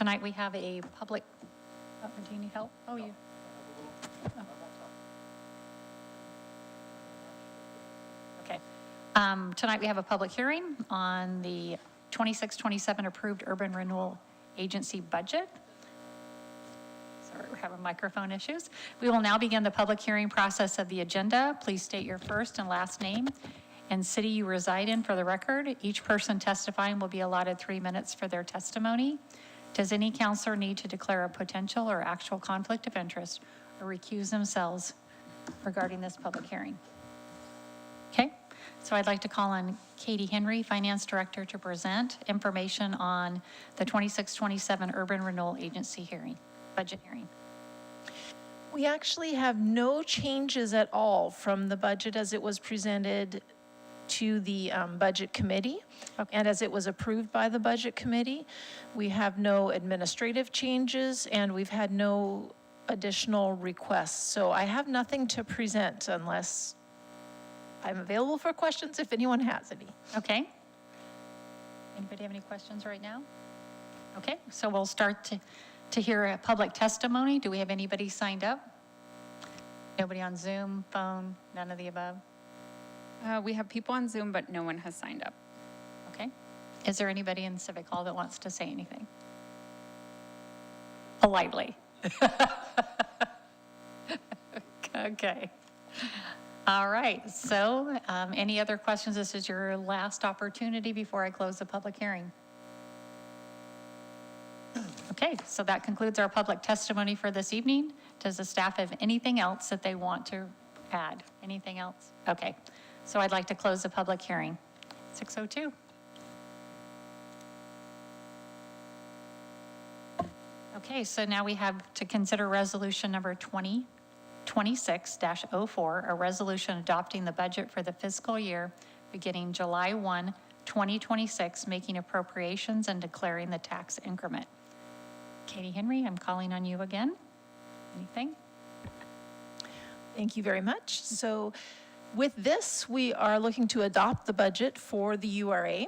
Tonight we have a public, do you need help? Oh, you. Oh. Okay. Tonight we have a public hearing on the 26-27 approved urban renewal agency budget. Sorry, we're having microphone issues. We will now begin the public hearing process of the agenda. Please state your first and last name and city you reside in for the record. Each person testifying will be allotted 3 minutes for their testimony. Does any counselor need to declare a potential or actual conflict of interest or recuse themselves regarding this public hearing? Okay, so I'd like to call on Katie Henry, Finance Director, to present information on the 26-27 Urban Renewal Agency hearing, budget hearing. We actually have no changes at all from the budget as it was presented to the Budget Committee, and as it was approved by the Budget Committee. We have no administrative changes, and we've had no additional requests. So I have nothing to present unless I'm available for questions if anyone has any. Okay. Anybody have any questions right now? Okay, so we'll start to hear a public testimony. Do we have anybody signed up? Nobody on Zoom, phone, none of the above? We have people on Zoom, but no one has signed up. Okay. Is there anybody in Civic Hall that wants to say anything? Politely. Okay. All right. So any other questions? This is your last opportunity before I close the public hearing. Okay. So that concludes our public testimony for this evening. Does the staff have anything else that they want to add? Anything else? Okay. So I'd like to close the public hearing. 6:02. Okay, so now we have to consider resolution number 2026-04, a resolution adopting the budget for the fiscal year beginning July 1, 2026, making appropriations and declaring the tax increment. Katie Henry, I'm calling on you again. Anything? Thank you very much. So with this, we are looking to adopt the budget for the URA.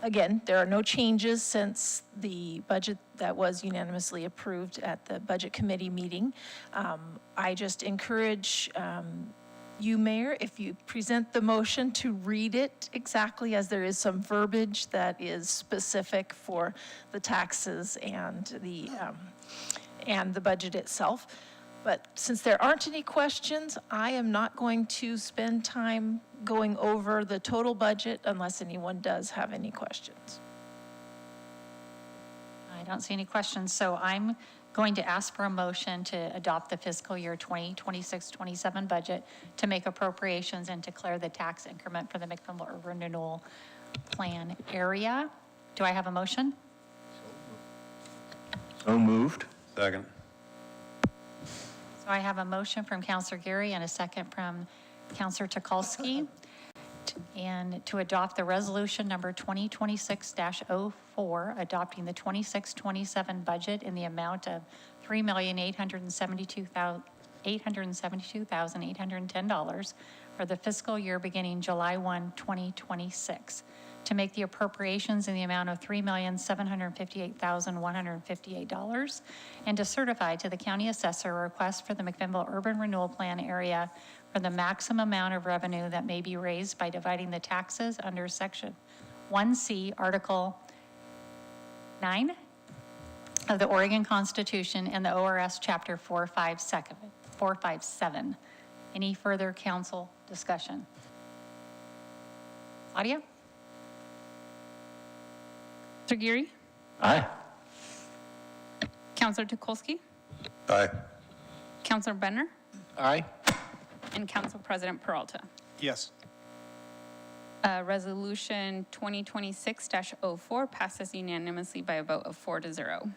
Again, there are no changes since the budget that was unanimously approved at the Budget Committee meeting. I just encourage you, Mayor, if you present the motion, to read it exactly, as there is some verbiage that is specific for the taxes and the budget itself. But since there aren't any questions, I am not going to spend time going over the total budget unless anyone does have any questions. I don't see any questions, so I'm going to ask for a motion to adopt the fiscal year 2026-27 budget to make appropriations and declare the tax increment for the McMinnville Urban Renewal Plan area. Do I have a motion? So moved. Second. So I have a motion from Councilor Geary and a second from Councilor Tukalski, and to adopt the resolution number 2026-04, adopting the 26-27 budget in the amount of $3,872,810 for the fiscal year beginning July 1, 2026, to make the appropriations in the amount of $3,758,158, and to certify to the county assessor a request for the McMinnville Urban Renewal Plan area for the maximum amount of revenue that may be raised by dividing the taxes under Section 1C, Article 9 of the Oregon Constitution and the ORS Chapter 457. Any further council discussion? Claudia? Councilor Geary? Aye. Councilor Tukolski? Aye. Councilor Benner? Aye. And Council President Peralta. Yes. Resolution 2026-04 passes unanimously by a vote of 4-0.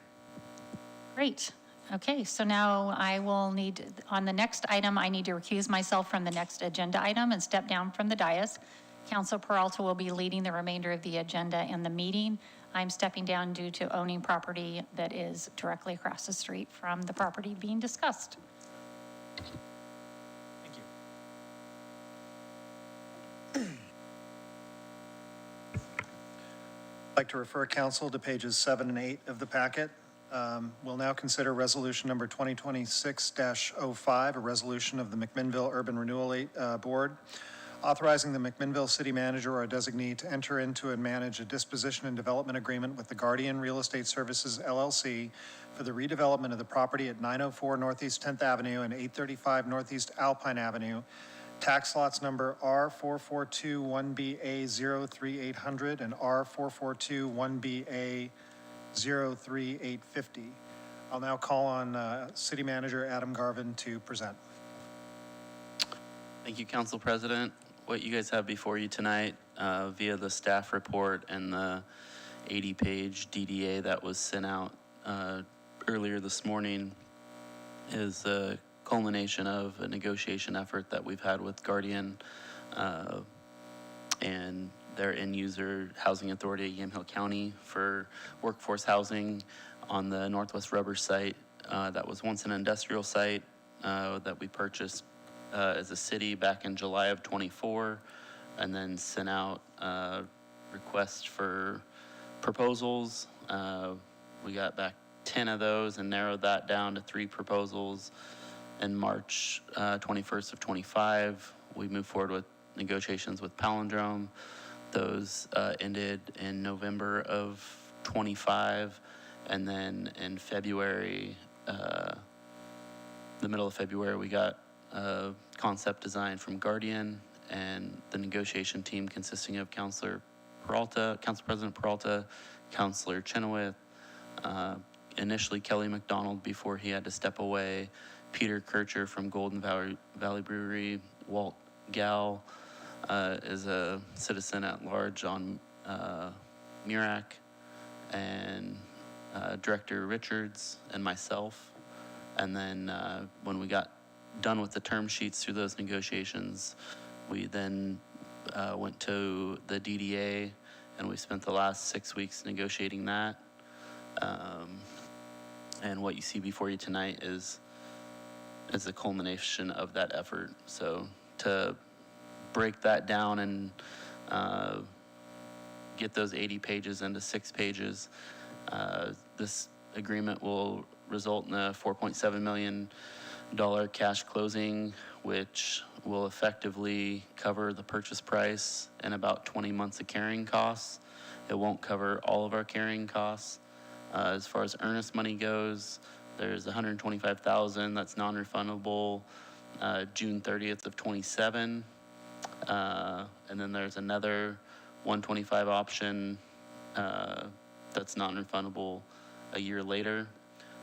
Great. Okay, so now I will need, on the next item, I need to recuse myself from the next agenda item and step down from the dais. Council Peralta will be leading the remainder of the agenda and the meeting. I'm stepping down due to owning property that is directly across the street from the property being discussed. Thank you. I'd like to refer council to pages 7 and 8 of the packet. We'll now consider resolution number 2026-05, a resolution of the McMinnville Urban Renewal Board, authorizing the McMinnville City Manager or a designee to enter into and manage a disposition and development agreement with the Guardian Real Estate Services LLC for the redevelopment of the property at 904 Northeast 10th Avenue and 835 Northeast Alpine Avenue, tax lots number R4421BA03800 and R4421BA03850. I'll now call on City Manager Adam Garvin to present. Thank you, Council President. What you guys have before you tonight via the staff report and the 80-page DDA that was sent out earlier this morning is a culmination of a negotiation effort that we've had with Guardian and their end user housing authority, Yamhill County, for workforce housing on the Northwest Rubber site that was once an industrial site that we purchased as a city back in July of '24, and then sent out requests for proposals. We got back 10 of those and narrowed that down to 3 proposals. In March 21st of '25, we moved forward with negotiations with Palindrome. Those ended in November of '25, and then in February, the middle of February, we got a concept design from Guardian, and the negotiation team consisting of Council President Peralta, Councilor Chenoweth, initially Kelly McDonald before he had to step away, Peter Kircher from Golden Valley Brewery, Walt Gal is a citizen at large on Murac, and Director Richards and myself. And then when we got done with the term sheets through those negotiations, we then went to the DDA, and we spent the last 6 weeks negotiating that. And what you see before you tonight is a culmination of that effort. So to break that down and get those 80 pages into 6 pages, this agreement will result in a $4.7 million cash closing, which will effectively cover the purchase price and about 20 months of carrying costs. It won't cover all of our carrying costs. As far as earnest money goes, there's $125,000 that's non-refundable June 30th of '27, and then there's another $125,000 option that's non-refundable a year later.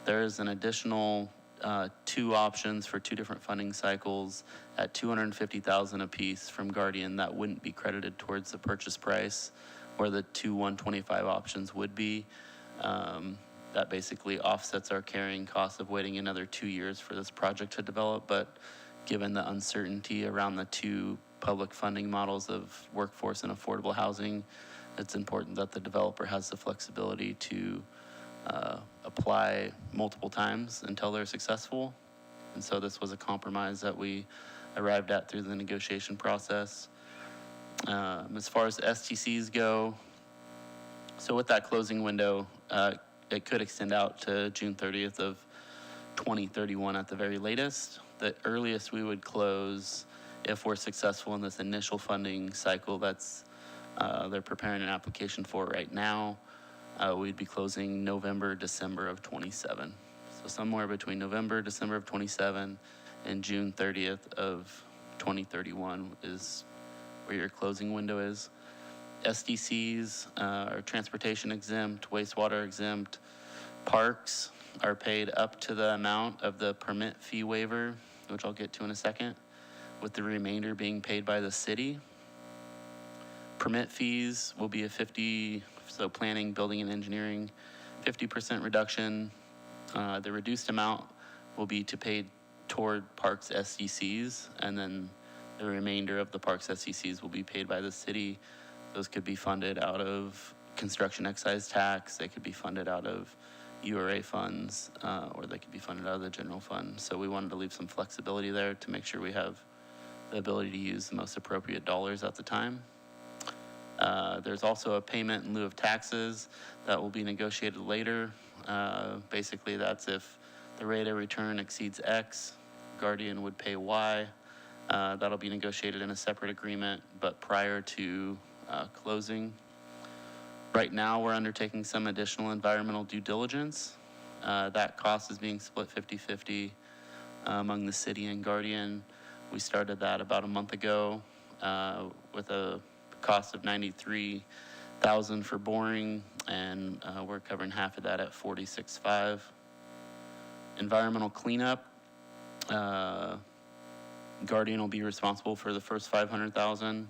There is an additional 2 options for 2 different funding cycles at $250,000 apiece from Guardian that wouldn't be credited towards the purchase price, where the 2 $125,000 options would be. That basically offsets our carrying costs of waiting another 2 years for this project to develop. But given the uncertainty around the 2 public funding models of workforce and affordable housing, it's important that the developer has the flexibility to apply multiple times until they're successful. And so this was a compromise that we arrived at through the negotiation process. As far as STCs go, so with that closing window, it could extend out to June 30th of 2031 at the very latest. The earliest we would close, if we're successful in this initial funding cycle that's they're preparing an application for right now, we'd be closing November, December of '27. So somewhere between November, December of '27 and June 30th of 2031 is where your closing window is. SDCs are transportation exempt, wastewater exempt. Parks are paid up to the amount of the permit fee waiver, which I'll get to in a second, with the remainder being paid by the city. Permit fees will be a 50, so planning, building, and engineering, 50% reduction. The reduced amount will be to pay toward Parks SDCs, and then the remainder of the Parks SDCs will be paid by the city. Those could be funded out of construction excise tax, they could be funded out of URA funds, or they could be funded out of the general fund. So we wanted to leave some flexibility there to make sure we have the ability to use the most appropriate dollars at the time. There's also a payment in lieu of taxes that will be negotiated later. Basically, that's if the rate of return exceeds X, Guardian would pay Y. That'll be negotiated in a separate agreement, but prior to closing. Right now, we're undertaking some additional environmental due diligence. That cost is being split 50-50 among the city and Guardian. We started that about a month ago with a cost of $93,000 for boring, and we're covering half of that at $46,500. Environmental cleanup, Guardian will be responsible for the first $500,000.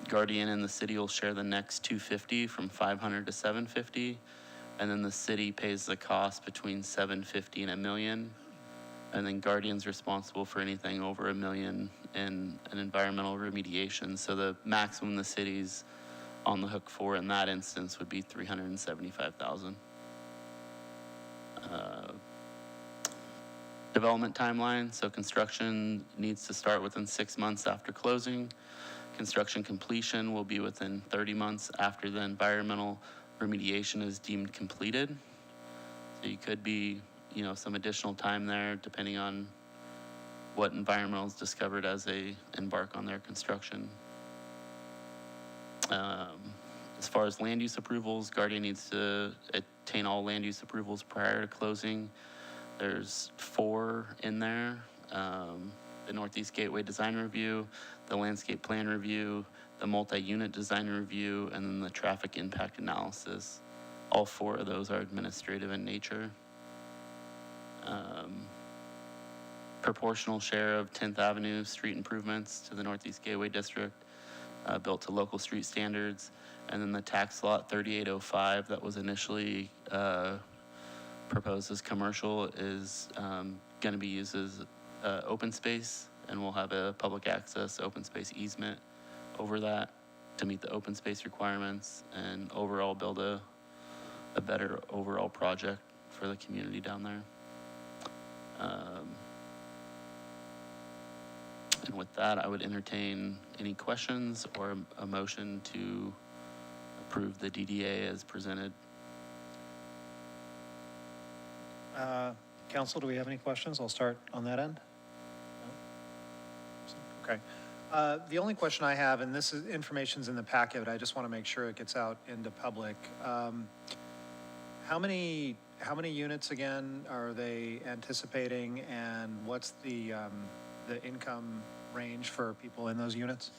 Guardian and the city will share the next $250,000 from $500,000 to $750,000, and then the city pays the cost between $750,000 and $1 million. And then Guardian's responsible for anything over $1 million in an environmental remediation. So the maximum the city's on the hook for in that instance would be $375,000. Development timeline, so construction needs to start within 6 months after closing. Construction completion will be within 30 months after the environmental remediation is deemed completed. So you could be, some additional time there depending on what environmental is discovered as they embark on their construction. As far as land use approvals, Guardian needs to obtain all land use approvals prior to closing. There's 4 in there. The Northeast Gateway Design Review, the Landscape Plan Review, the Multi-Unit Design Review, and then the Traffic Impact Analysis. All 4 of those are administrative in nature. Proportional share of 10th Avenue street improvements to the Northeast Gateway District, built to local street standards. And then the tax lot 3805 that was initially proposed as commercial is going to be used as open space, and we'll have a public access open space easement over that to meet the open space requirements and overall build a better overall project for the community down there. And with that, I would entertain any questions or a motion to approve the DDA as presented. Council, do we have any questions? I'll start on that end. No? Okay. The only question I have, and this is information's in the packet, I just want to make sure it gets out into public. How many units again are they anticipating, and what's the income range for people in those units?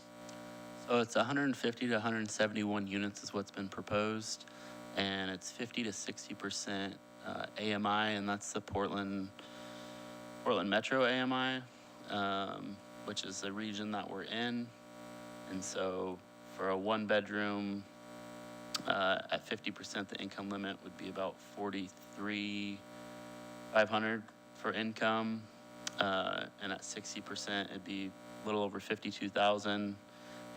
So it's 150 to 171 units is what's been proposed, and it's 50 to 60% AMI, and that's the Portland Metro AMI, which is the region that we're in. And so for a 1-bedroom, at 50%, the income limit would be about $43,500 for income, and at 60%, it'd be a little over $52,000.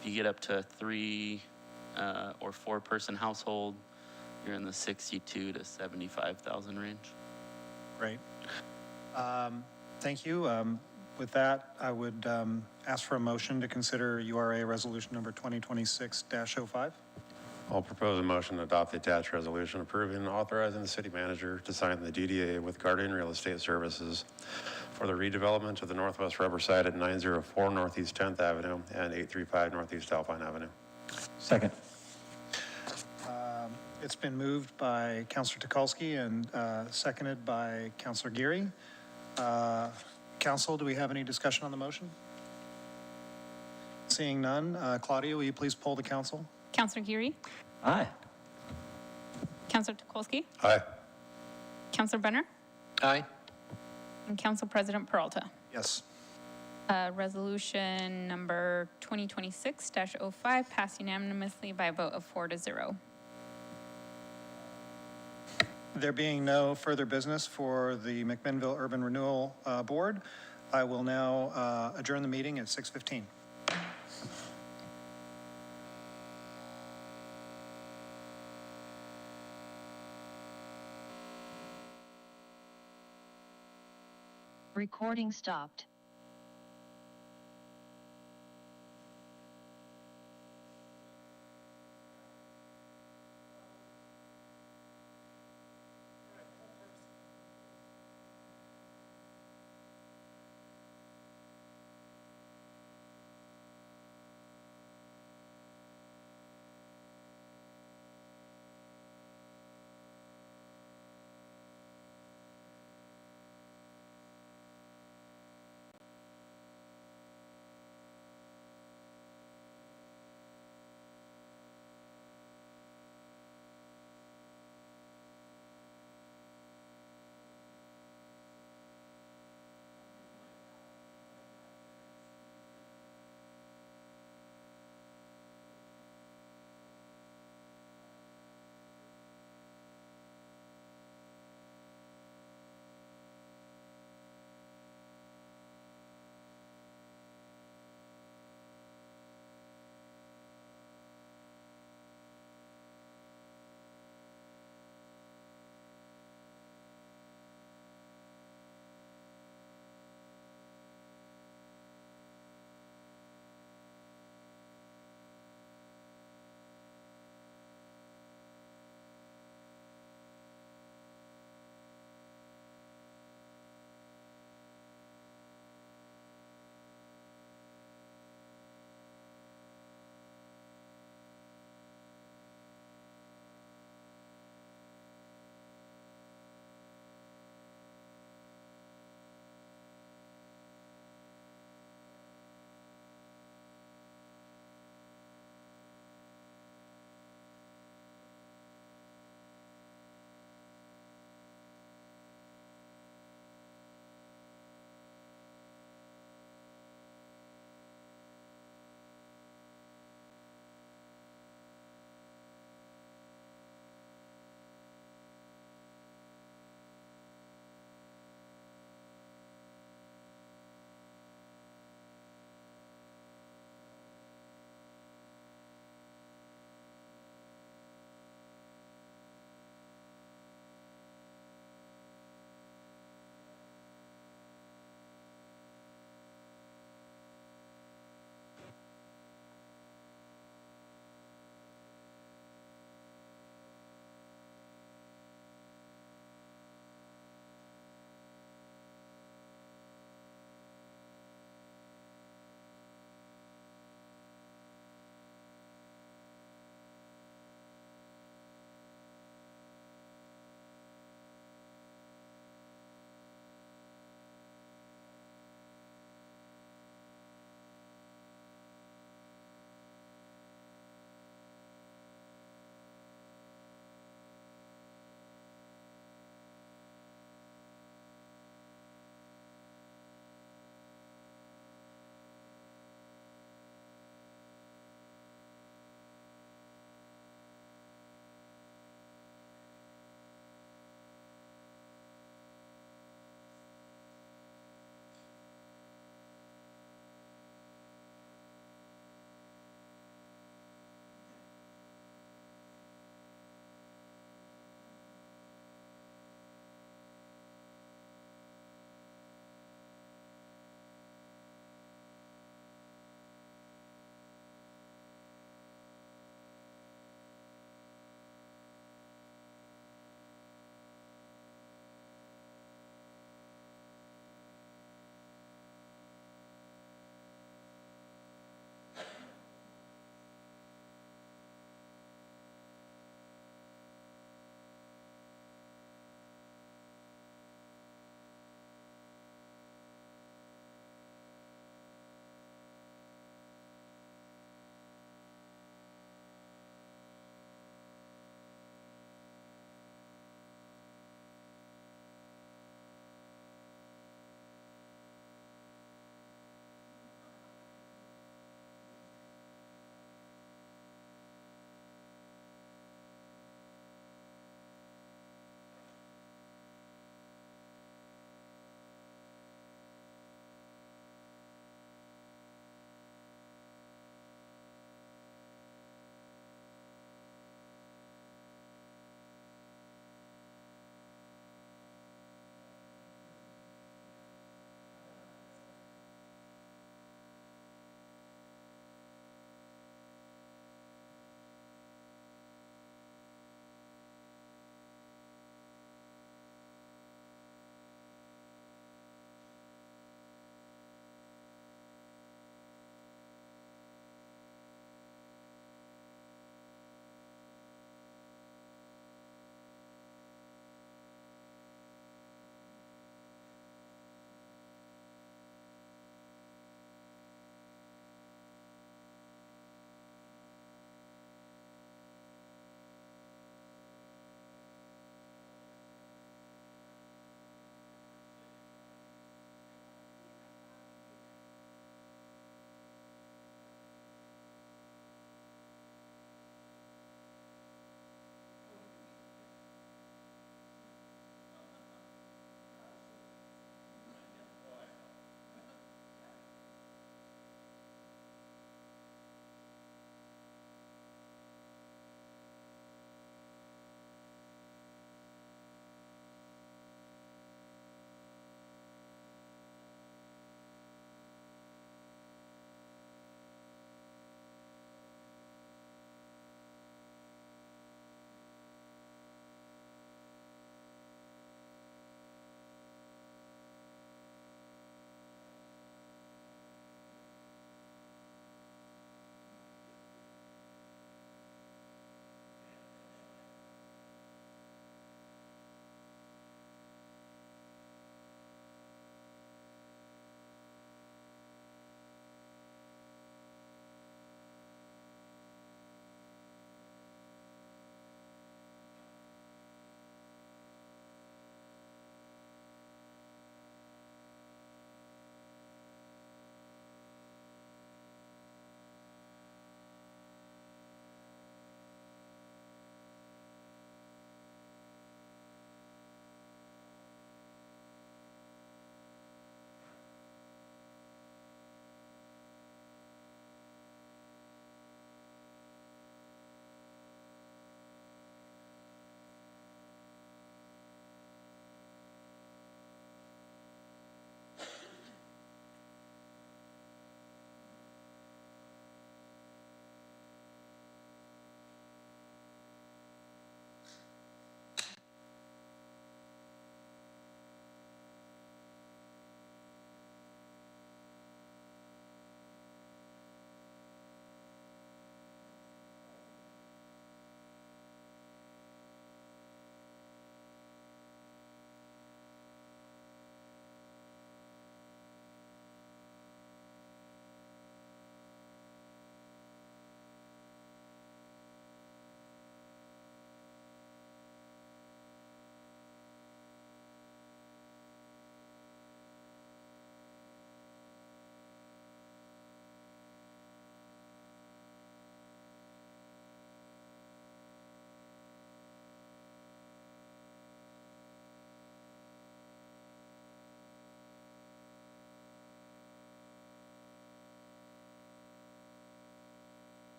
If you get up to a 3 or 4-person household, you're in the $62,000 to $75,000 range. Great. Thank you. With that, I would ask for a motion to consider URA Resolution Number 2026-05. I'll propose a motion to adopt the attached resolution approving and authorizing the city manager to sign the DDA with Guardian Real Estate Services for the redevelopment of the Northwest Rubber Site at 904 Northeast 10th Avenue and 835 Northeast Alpine Avenue. Second. It's been moved by Councilor Tukalski and seconded by Councilor Geary. Council, do we have any discussion on the motion? Seeing none, Claudia, will you please poll the council? Councilor Geary, Aye. Councilor Tukolski, Aye. Councilor Brenner, Aye. and Council President Peralta. Yes. Resolution number 2026-05 passed unanimously by a vote of 4-0. There being no further business for the McMinnville Urban Renewal Board, I will now adjourn the meeting at 6:15. Recording stopped.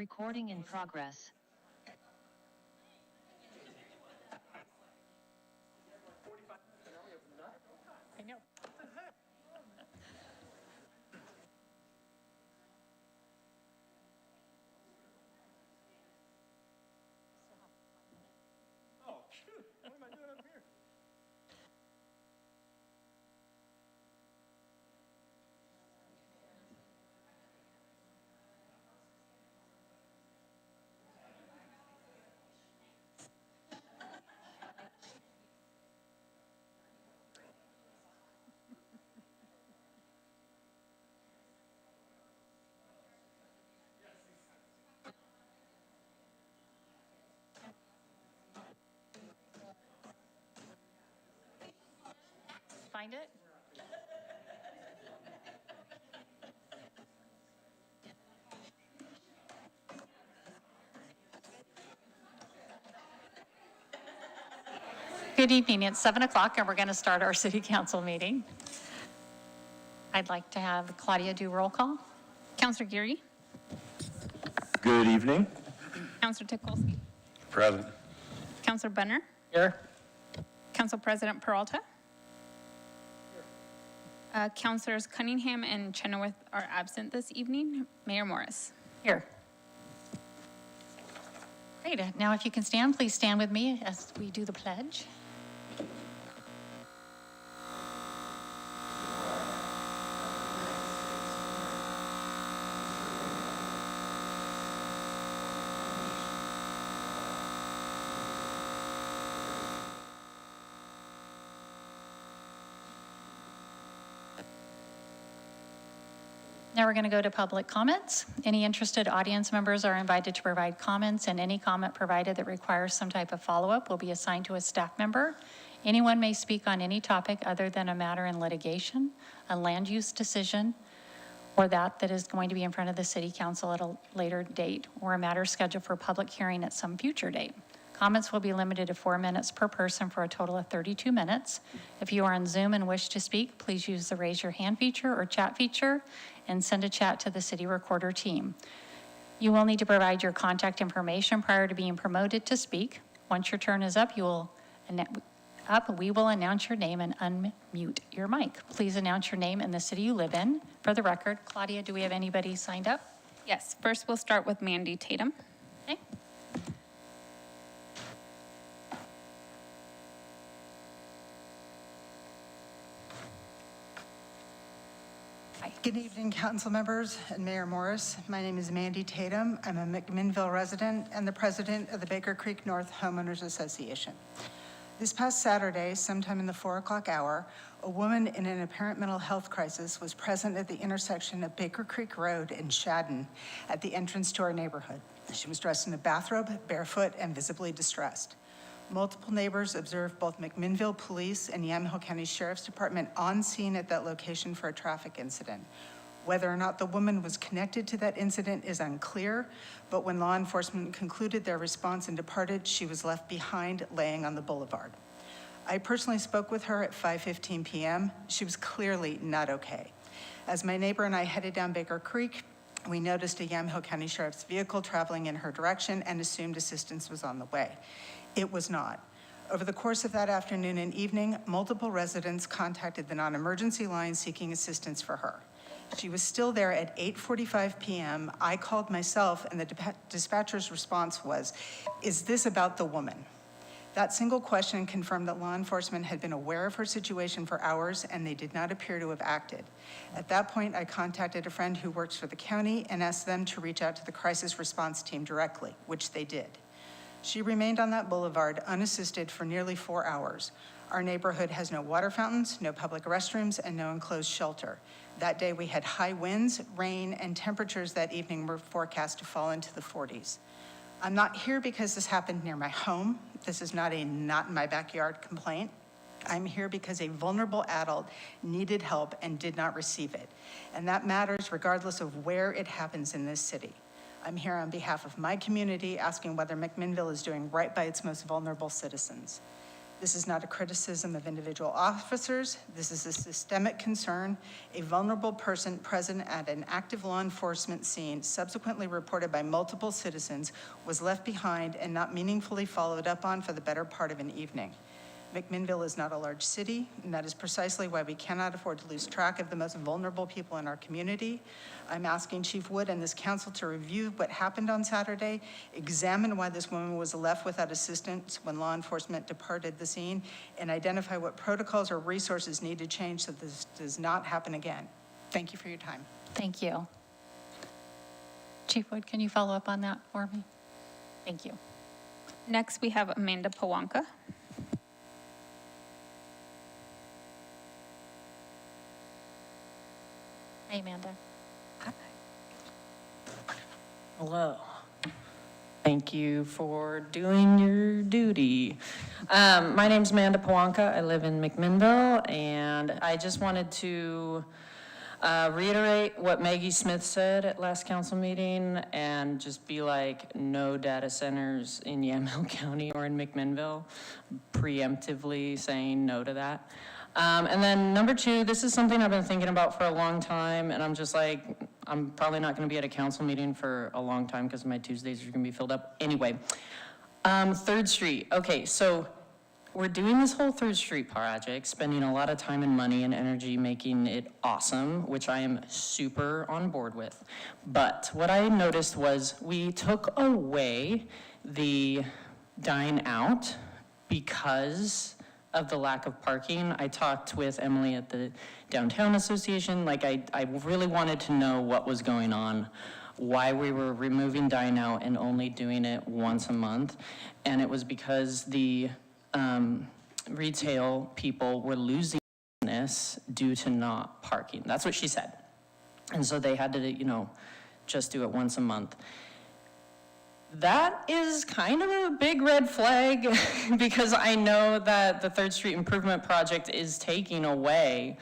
Recording in progress. I know. Find it? Good evening. It's 7 o'clock and we're going to start our city council meeting. I'd like to have Claudia do roll call. Counselor Geary, Good evening. Counselor Tukolsky, Present. Counselor Bunner, Here. Council President Peralta. Counselors Cunningham and Chenoweth are absent this evening. Mayor Morris. Here. Great. Now if you can stand, please stand with me as we do the pledge. Now we're going to go to public comments. Any interested audience members are invited to provide comments, and any comment provided that requires some type of follow-up will be assigned to a staff member. Anyone may speak on any topic other than a matter in litigation, a land use decision, or that is going to be in front of the city council at a later date, or a matter scheduled for public hearing at some future date. Comments will be limited to 4 minutes per person for a total of 32 minutes. If you are on Zoom and wish to speak, please use the raise your hand feature or chat feature and send a chat to the city recorder team. You will need to provide your contact information prior to being promoted to speak. Once your turn is up, we will announce your name and unmute your mic. Please announce your name and the city you live in. For the record, Claudia, do we have anybody signed up? Yes, first we'll start with Mandy Tatum. Okay. Good evening, council members and Mayor Morris. My name is Mandy Tatum. I'm a McMinnville resident and the president of the Baker Creek North Homeowners Association. This past Saturday, sometime in the 4 o'clock hour, a woman in an apparent mental health crisis was present at the intersection of Baker Creek Road and Shadden at the entrance to our neighborhood. She was dressed in a bathrobe, barefoot, and visibly distressed. Multiple neighbors observed both McMinnville Police and Yamaha County Sheriff's Department on scene at that location for a traffic incident. Whether or not the woman was connected to that incident is unclear, but when law enforcement concluded their response and departed, she was left behind laying on the boulevard. I personally spoke with her at 5:15 p.m. She was clearly not okay. As my neighbor and I headed down Baker Creek, we noticed a Yamaha County Sheriff's vehicle traveling in her direction and assumed assistance was on the way. It was not. Over the course of that afternoon and evening, multiple residents contacted the non-emergency line seeking assistance for her. She was still there at 8:45 p.m. I called myself and the dispatcher's response was, "Is this about the woman?" That single question confirmed that law enforcement had been aware of her situation for hours and they did not appear to have acted. At that point, I contacted a friend who works for the county and asked them to reach out to the crisis response team directly, which they did. She remained on that boulevard unassisted for nearly 4 hours. Our neighborhood has no water fountains, no public restrooms, and no enclosed shelter. That day we had high winds, rain, and temperatures that evening were forecast to fall into the 40s. I'm not here because this happened near my home. This is not a not in my backyard complaint. I'm here because a vulnerable adult needed help and did not receive it. And that matters regardless of where it happens in this city. I'm here on behalf of my community asking whether McMinnville is doing right by its most vulnerable citizens. This is not a criticism of individual officers. This is a systemic concern. A vulnerable person present at an active law enforcement scene, subsequently reported by multiple citizens, was left behind and not meaningfully followed up on for the better part of an evening. McMinnville is not a large city, and that is precisely why we cannot afford to lose track of the most vulnerable people in our community. I'm asking Chief Wood and this council to review what happened on Saturday, examine why this woman was left without assistance when law enforcement departed the scene, and identify what protocols or resources need to change so this does not happen again. Thank you for your time. Thank you. Chief Wood, can you follow up on that for me? Thank you. Next, we have Amanda Pawanka. Hey, Amanda. Hello. Thank you for doing your duty. My name's Amanda Pawanka. I live in McMinnville, and I just wanted to reiterate what Maggie Smith said at last council meeting and just be like, no data centers in Yamhill County or in McMinnville, preemptively saying no to that. And then number two, this is something I've been thinking about for a long time, and I'm just like, I'm probably not gonna be at a council meeting for a long time because my Tuesdays are gonna be filled up. Anyway, 3rd Street, okay, so we're doing this whole 3rd Street project, spending a lot of time and money and energy making it awesome, which I am super on board with. But what I noticed was we took away the dine out because of the lack of parking. I talked with Emily at the Downtown Association. Like, I really wanted to know what was going on, why we were removing dine out and only doing it once a month. And it was because the retail people were losing business due to not parking. That's what she said. And so they had to, just do it once a month. That is kind of a big red flag because I know that the 3rd Street Improvement Project is taking away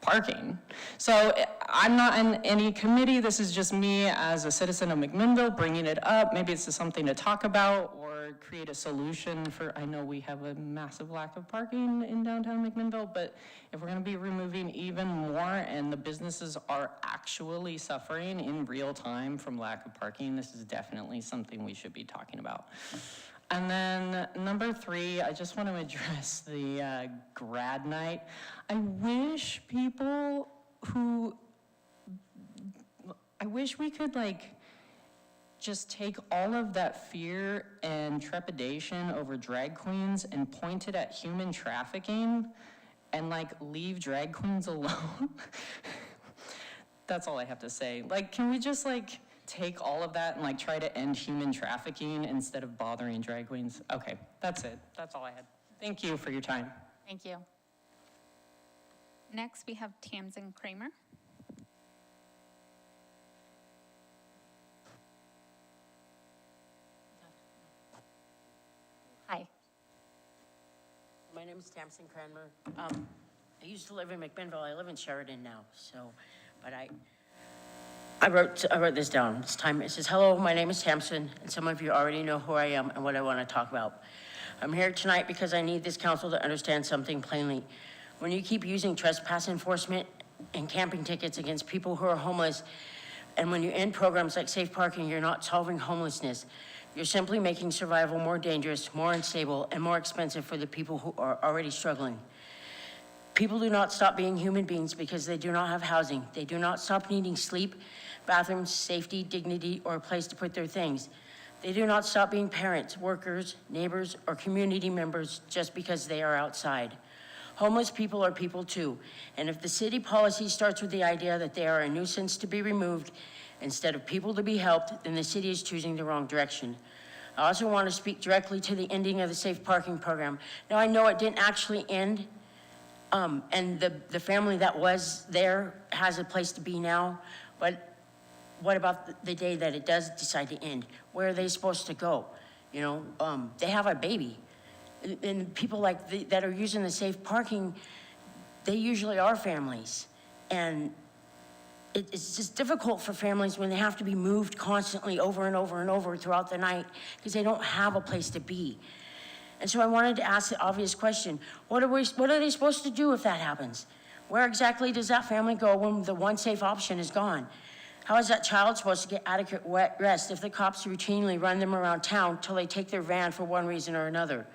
parking. So I'm not in any committee. This is just me as a citizen of McMinnville bringing it up. Maybe it's just something to talk about or create a solution for, I know we have a massive lack of parking in downtown McMinnville, but if we're gonna be removing even more and the businesses are actually suffering in real time from lack of parking, this is definitely something we should be talking about. And then number 3, I just want to address the grad night. I wish we could just take all of that fear and trepidation over drag queens and point it at human trafficking and leave drag queens alone. That's all I have to say. Can we just take all of that and try to end human trafficking instead of bothering drag queens? Okay, that's it. That's all I had. Thank you for your time. Thank you. Next, we have Tamsin Kramer. Hi. My name is Tamsin Cranmer. I used to live in McMinnville. I live in Sheridan now, but I wrote this down. It's time. It says, hello, my name is Tamsin, and some of you already know who I am and what I want to talk about. I'm here tonight because I need this council to understand something plainly. When you keep using trespass enforcement and camping tickets against people who are homeless, and when you end programs like safe parking, you're not solving homelessness. You're simply making survival more dangerous, more unstable, and more expensive for the people who are already struggling. People do not stop being human beings because they do not have housing. They do not stop needing sleep, bathrooms, safety, dignity, or a place to put their things. They do not stop being parents, workers, neighbors, or community members just because they are outside. Homeless people are people too, and if the city policy starts with the idea that they are a nuisance to be removed instead of people to be helped, then the city is choosing the wrong direction. I also want to speak directly to the ending of the safe parking program. Now, I know it didn't actually end, and the family that was there has a place to be now, but what about the day that it does decide to end? Where are they supposed to go? They have a baby. And people that are using the safe parking, they usually are families. And it's just difficult for families when they have to be moved constantly over and over and over throughout the night because they don't have a place to be. And so I wanted to ask the obvious question, what are they supposed to do if that happens? Where exactly does that family go when the one safe option is gone? How is that child supposed to get adequate rest if the cops routinely run them around town till they take their van for one reason or another?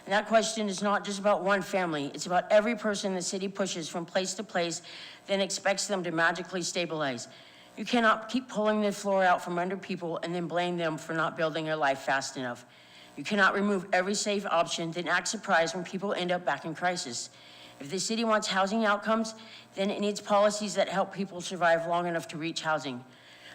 And that question is not just about one family, it's about every person the city pushes from place to place, then expects them to magically stabilize. You cannot keep pulling the floor out from under people and then blame them for not building their life fast enough. You cannot remove every safe option, then act surprised when people end up back in crisis. If the city wants housing outcomes, then it needs policies that help people survive long enough to reach housing.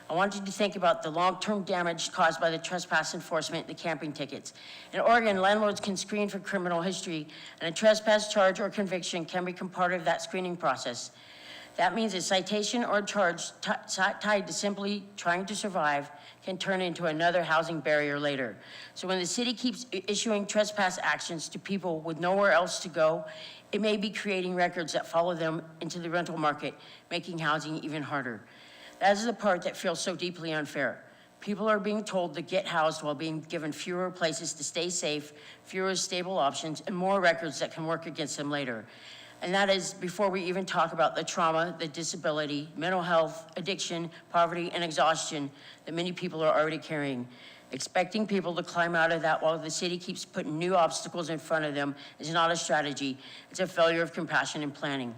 I want you to think about the long-term damage caused by the trespass enforcement and the camping tickets. In Oregon, landlords can screen for criminal history, and a trespass charge or conviction can become part of that screening process. That means a citation or a charge tied to simply trying to survive can turn into another housing barrier later. So when the city keeps issuing trespass actions to people with nowhere else to go, it may be creating records that follow them into the rental market, making housing even harder. That is the part that feels so deeply unfair. People are being told to get housed while being given fewer places to stay safe, fewer stable options, and more records that can work against them later. And that is before we even talk about the trauma, the disability, mental health, addiction, poverty, and exhaustion that many people are already carrying. Expecting people to climb out of that while the city keeps putting new obstacles in front of them is not a strategy. It's a failure of compassion and planning.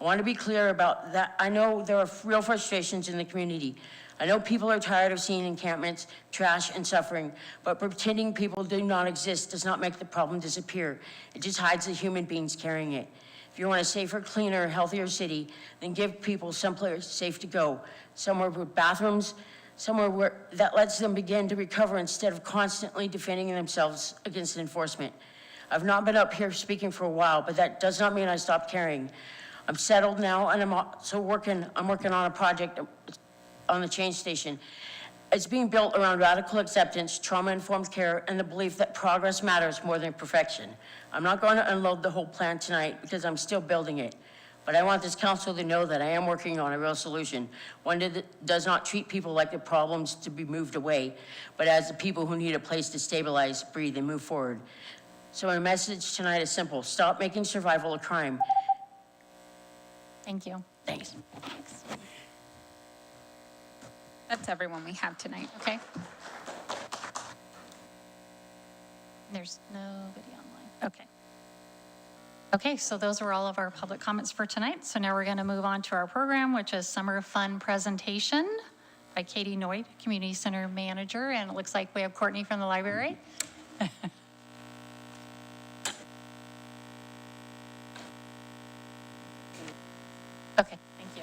I want to be clear about that. I know there are real frustrations in the community. I know people are tired of seeing encampments, trash, and suffering, but pretending people do not exist does not make the problem disappear. It just hides the human beings carrying it. If you want a safer, cleaner, healthier city, then give people someplace safe to go, somewhere with bathrooms, somewhere that lets them begin to recover instead of constantly defending themselves against enforcement. I've not been up here speaking for a while, but that does not mean I stopped caring. I'm settled now, and I'm working on a project on the change station. It's being built around radical acceptance, trauma-informed care, and the belief that progress matters more than perfection. I'm not going to unload the whole plan tonight because I'm still building it. But I want this council to know that I am working on a real solution, one that does not treat people like the problems to be moved away, but as the people who need a place to stabilize, breathe, and move forward. So my message tonight is simple. Stop making survival a crime. Thank you. Thanks. That's everyone we have tonight. Okay. There's nobody online. Okay. Okay, so those were all of our public comments for tonight. So now we're going to move on to our program, which is Summer Fun Presentation by Katie Noyd, Community Center Manager. And it looks like we have Courtney from the library. Okay, thank you.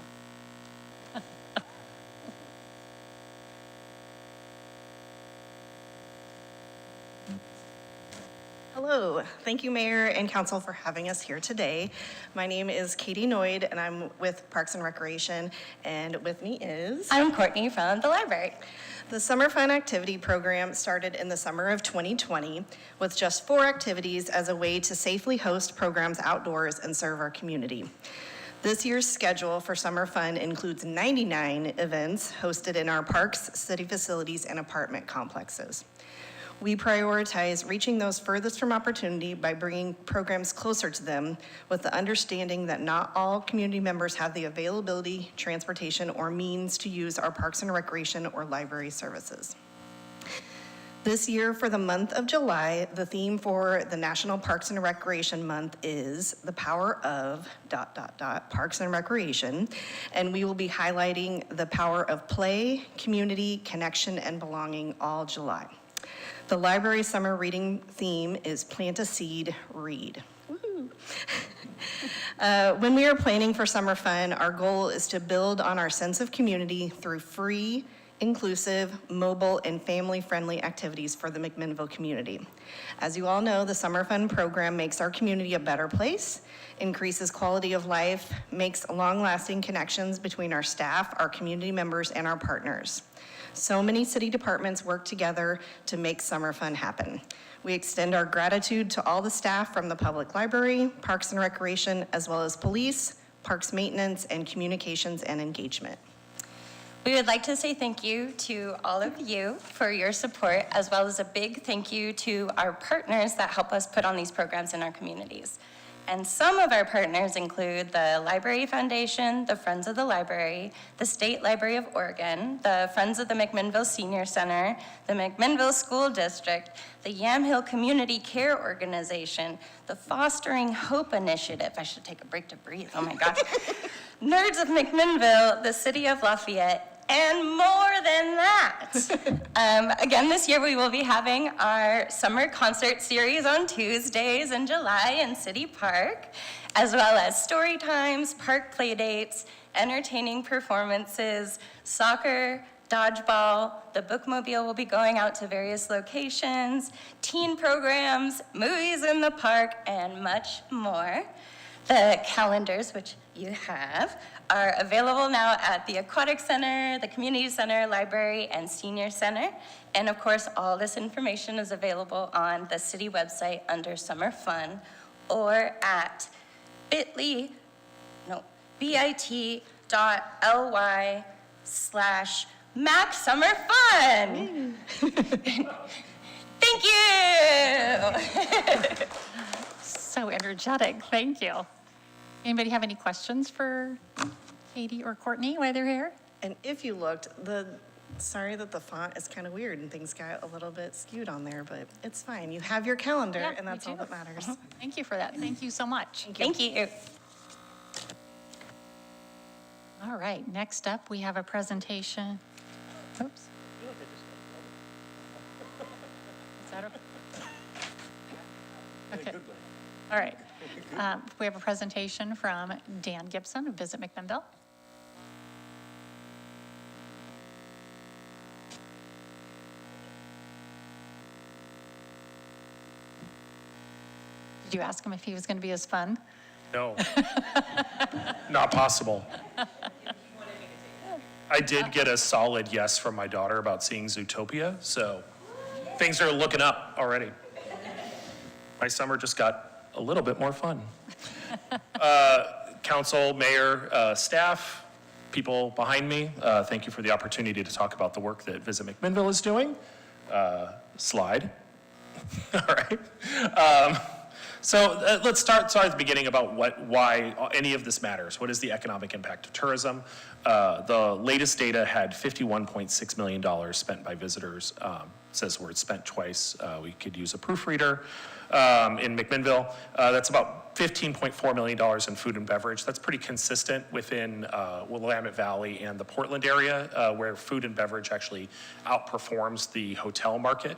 Hello. Thank you, Mayor and Council, for having us here today. My name is Katie Noyd, and I'm with Parks and Recreation, and with me is... I'm Courtney from the library. The Summer Fun Activity Program started in the summer of 2020 with just 4 activities as a way to safely host programs outdoors and serve our community. This year's schedule for Summer Fun includes 99 events hosted in our parks, city facilities, and apartment complexes. We prioritize reaching those furthest from opportunity by bringing programs closer to them with the understanding that not all community members have the availability, transportation, or means to use our parks and recreation or library services. This year, for the month of July, the theme for the National Parks and Recreation Month is the power of ... Parks and Recreation, and we will be highlighting the power of play, community, connection, and belonging all July. The library summer reading theme is Plant a Seed, Read. When we are planning for Summer Fun, our goal is to build on our sense of community through free, inclusive, mobile, and family-friendly activities for the McMinnville community. As you all know, the Summer Fun program makes our community a better place, increases quality of life, makes long-lasting connections between our staff, our community members, and our partners. So many city departments work together to make Summer Fun happen. We extend our gratitude to all the staff from the Public Library, Parks and Recreation, as well as police, parks maintenance, and communications and engagement. We would like to say thank you to all of you for your support, as well as a big thank you to our partners that help us put on these programs in our communities. And some of our partners include the Library Foundation, the Friends of the Library, the State Library of Oregon, the Friends of the McMinnville Senior Center, the McMinnville School District, the Yamhill Community Care Organization, the Fostering Hope Initiative. I should take a break to breathe, oh my gosh. Nerds of McMinnville, the City of Lafayette, and more than that. Again, this year we will be having our summer concert series on Tuesdays in July in City Park, as well as story times, park play dates, entertaining performances, soccer, dodgeball, the bookmobile will be going out to various locations, teen programs, movies in the park, and much more. The calendars, which you have, are available now at the Aquatic Center, the Community Center, Library, and Senior Center. And of course, all this information is available on the city website under Summer Fun or at bit.ly/MacSummerFun. Thank you. So energetic, thank you. Anybody have any questions for Katie or Courtney while they're here? And if you looked, sorry that the font is kind of weird and things got a little bit skewed on there, but it's fine. You have your calendar, Yeah, and that's me all too. that matters. Thank you for that. Thank you so much. Thank you. All right, next up, we have a presentation. Oops. Is that okay? Okay. All right. We have a presentation from Dan Gibson of Visit McMinnville. Did you ask him if he was going to be as fun? No, not possible. I did get a solid yes from my daughter about seeing Zootopia, so things are looking up already. My summer just got a little bit more fun. Council, mayor, staff, people behind me, thank you for the opportunity to talk about the work that Visit McMinnville is doing. Slide. All right. So let's start at the beginning about why any of this matters. What is the economic impact of tourism? The latest data had $51.6 million spent by visitors. Says the word spent twice. We could use a proofreader in McMinnville. That's about $15.4 million in food and beverage. That's pretty consistent within Willamette Valley and the Portland area, where food and beverage actually outperforms the hotel market.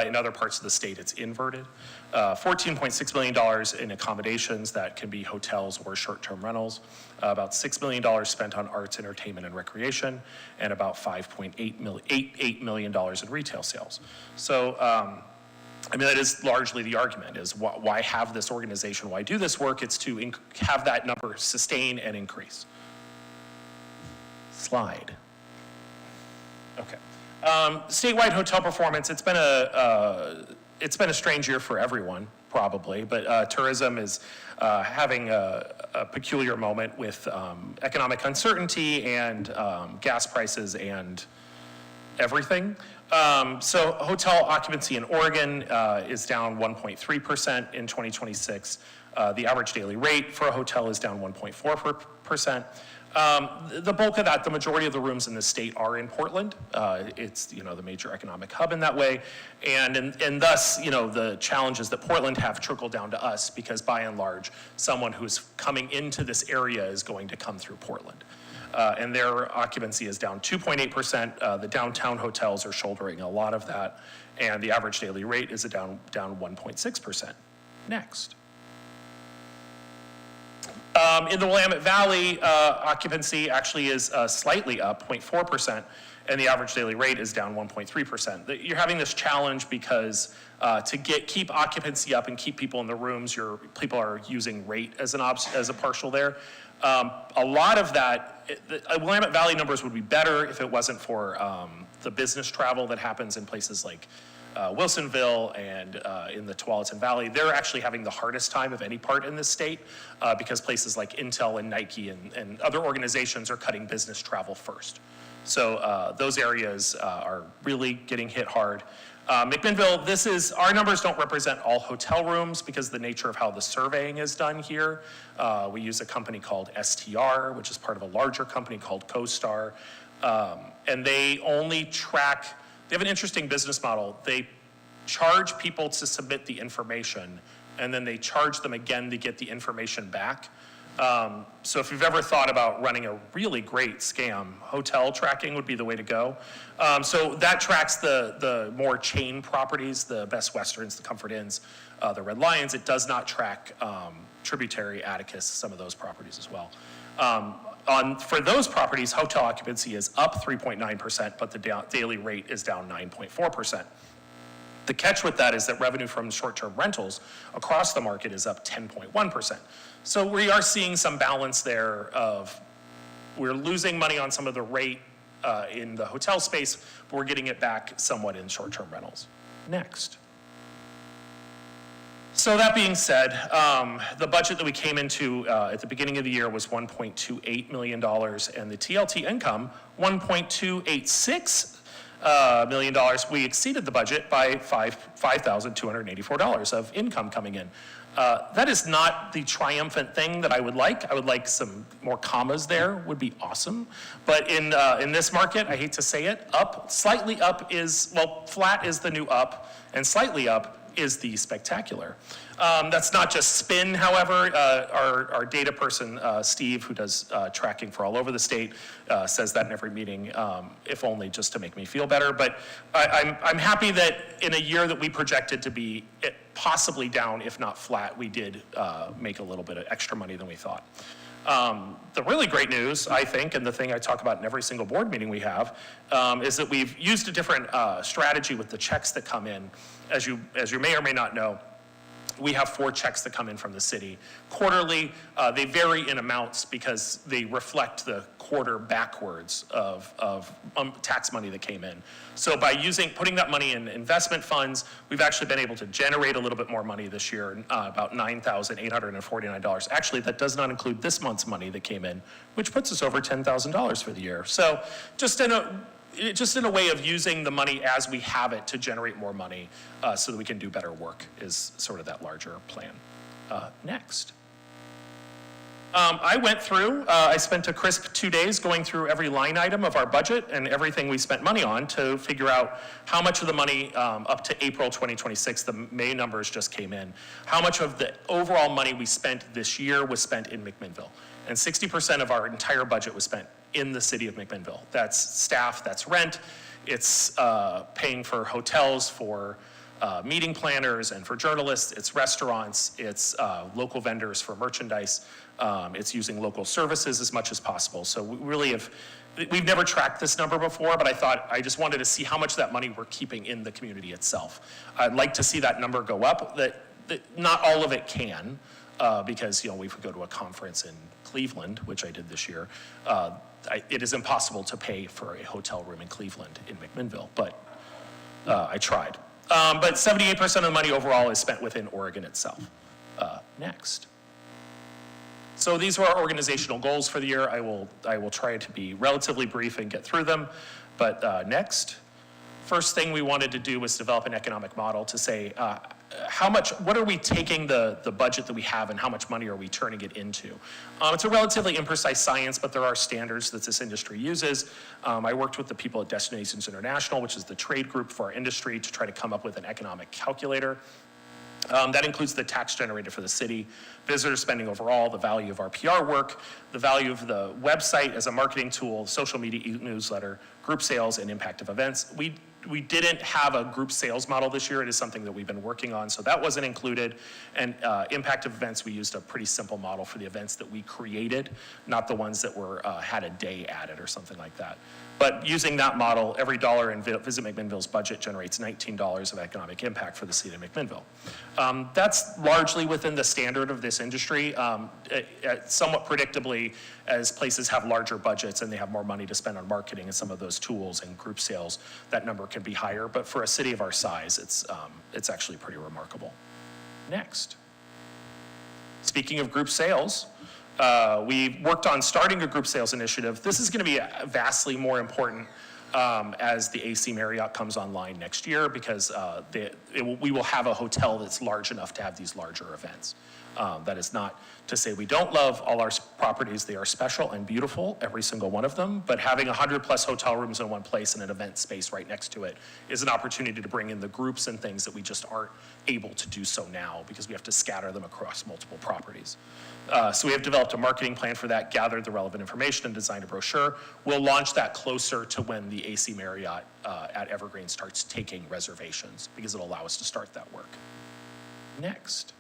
In other parts of the state, it's inverted. $14.6 million in accommodations that can be hotels or short-term rentals. About $6 million spent on arts, entertainment, and recreation, and about $5.88 million in retail sales. So, I mean, that is largely the argument, is why have this organization, why do this work? It's to have that number sustain and increase. Slide. Okay. Statewide hotel performance, it's been a strange year for everyone, probably, but tourism is having a peculiar moment with economic uncertainty and gas prices and everything. So hotel occupancy in Oregon is down 1.3% in 2026. The average daily rate for a hotel is down 1.4%. The bulk of that, the majority of the rooms in the state are in Portland. It's, the major economic hub in that way. And thus, the challenges that Portland have trickle down to us, because by and large, someone who's coming into this area is going to come through Portland. And their occupancy is down 2.8%. The downtown hotels are shouldering a lot of that. And the average daily rate is down 1.6%. Next. In the Willamette Valley, occupancy actually is slightly up, 0.4%, and the average daily rate is down 1.3%. You're having this challenge because to keep occupancy up and keep people in the rooms, people are using rate as a partial there. A lot of that, the Willamette Valley numbers would be better if it wasn't for the business travel that happens in places like Wilsonville and in the Tualatin Valley. They're actually having the hardest time of any part in this state because places like Intel and Nike and other organizations are cutting business travel first. So those areas are really getting hit hard. McMinnville, our numbers don't represent all hotel rooms because of the nature of how the surveying is done here. We use a company called STR, which is part of a larger company called CoStar. And they only track, they have an interesting business model. They charge people to submit the information, and then they charge them again to get the information back. So if you've ever thought about running a really great scam, hotel tracking would be the way to go. So that tracks the more chain properties, the Best Westerns, the Comfort Inns, the Red Lions. It does not track Tributary, Atticus, some of those properties as well. For those properties, hotel occupancy is up 3.9%, but the daily rate is down 9.4%. The catch with that is that revenue from short-term rentals across the market is up 10.1%. So we are seeing some balance there of, we're losing money on some of the rate in the hotel space, but we're getting it back somewhat in short-term rentals. Next. So that being said, the budget that we came into at the beginning of the year was $1.28 million, and the TLT income, $1.286 million. We exceeded the budget by $5,284 of income coming in. That is not the triumphant thing that I would like. I would like some more commas there, would be awesome. But in this market, I hate to say it, slightly up is, well, flat is the new up, and slightly up is the spectacular. That's not just spin, however. Our data person, Steve, who does tracking for all over the state, says that in every meeting, if only just to make me feel better. But I'm happy that in a year that we projected to be possibly down, if not flat, we did make a little bit of extra money than we thought. The really great news, I think, and the thing I talk about in every single board meeting we have, is that we've used a different strategy with the checks that come in. As you may or may not know, we have 4 checks that come in from the city quarterly. They vary in amounts because they reflect the quarter backwards of tax money that came in. So by putting that money in investment funds, we've actually been able to generate a little bit more money this year, about $9,849. Actually, that does not include this month's money that came in, which puts us over $10,000 for the year. So just in a way of using the money as we have it to generate more money so that we can do better work is sort of that larger plan. Next. I went through, I spent a crisp 2 days going through every line item of our budget and everything we spent money on to figure out how much of the money up to April 2026, the May numbers just came in, how much of the overall money we spent this year was spent in McMinnville. And 60% of our entire budget was spent in the city of McMinnville. That's staff, that's rent, it's paying for hotels, for meeting planners and for journalists, it's restaurants, it's local vendors for merchandise, it's using local services as much as possible. So we really we've never tracked this number before, but I just wanted to see how much of that money we're keeping in the community itself. I'd like to see that number go up, that not all of it can, because we could go to a conference in Cleveland, which I did this year. It is impossible to pay for a hotel room in Cleveland in McMinnville, but I tried. But 78% of the money overall is spent within Oregon itself. Next. So these were our organizational goals for the year. I will try to be relatively brief and get through them, but next. First thing we wanted to do was develop an economic model to say, what are we taking the budget that we have and how much money are we turning it into? It's a relatively imprecise science, but there are standards that this industry uses. I worked with the people at Destinations International, which is the trade group for our industry, to try to come up with an economic calculator. That includes the tax generated for the city, visitor spending overall, the value of our PR work, the value of the website as a marketing tool, social media newsletter, group sales, and impact of events. We didn't have a group sales model this year. It is something that we've been working on, so that wasn't included. And impact of events, we used a pretty simple model for the events that we created, not the ones that had a day added or something like that. But using that model, every dollar in Visit McMinnville's budget generates $19 of economic impact for the city of McMinnville. That's largely within the standard of this industry. Somewhat predictably, as places have larger budgets and they have more money to spend on marketing and some of those tools and group sales, that number can be higher. But for a city of our size, it's actually pretty remarkable. Next. Speaking of group sales, We worked on starting a group sales initiative. This is going to be vastly more important as the AC Marriott comes online next year, because we will have a hotel that's large enough to have these larger events. That is not to say we don't love all our properties. They are special and beautiful, every single one of them, but having 100+ hotel rooms in one place and an event space right next to it is an opportunity to bring in the groups and things that we just aren't able to do so now, because we have to scatter them across multiple properties. So we have developed a marketing plan for that, gathered the relevant information, and designed a brochure. We'll launch that closer to when the AC Marriott at Evergreen starts taking reservations, because it'll allow us to start that work. Next.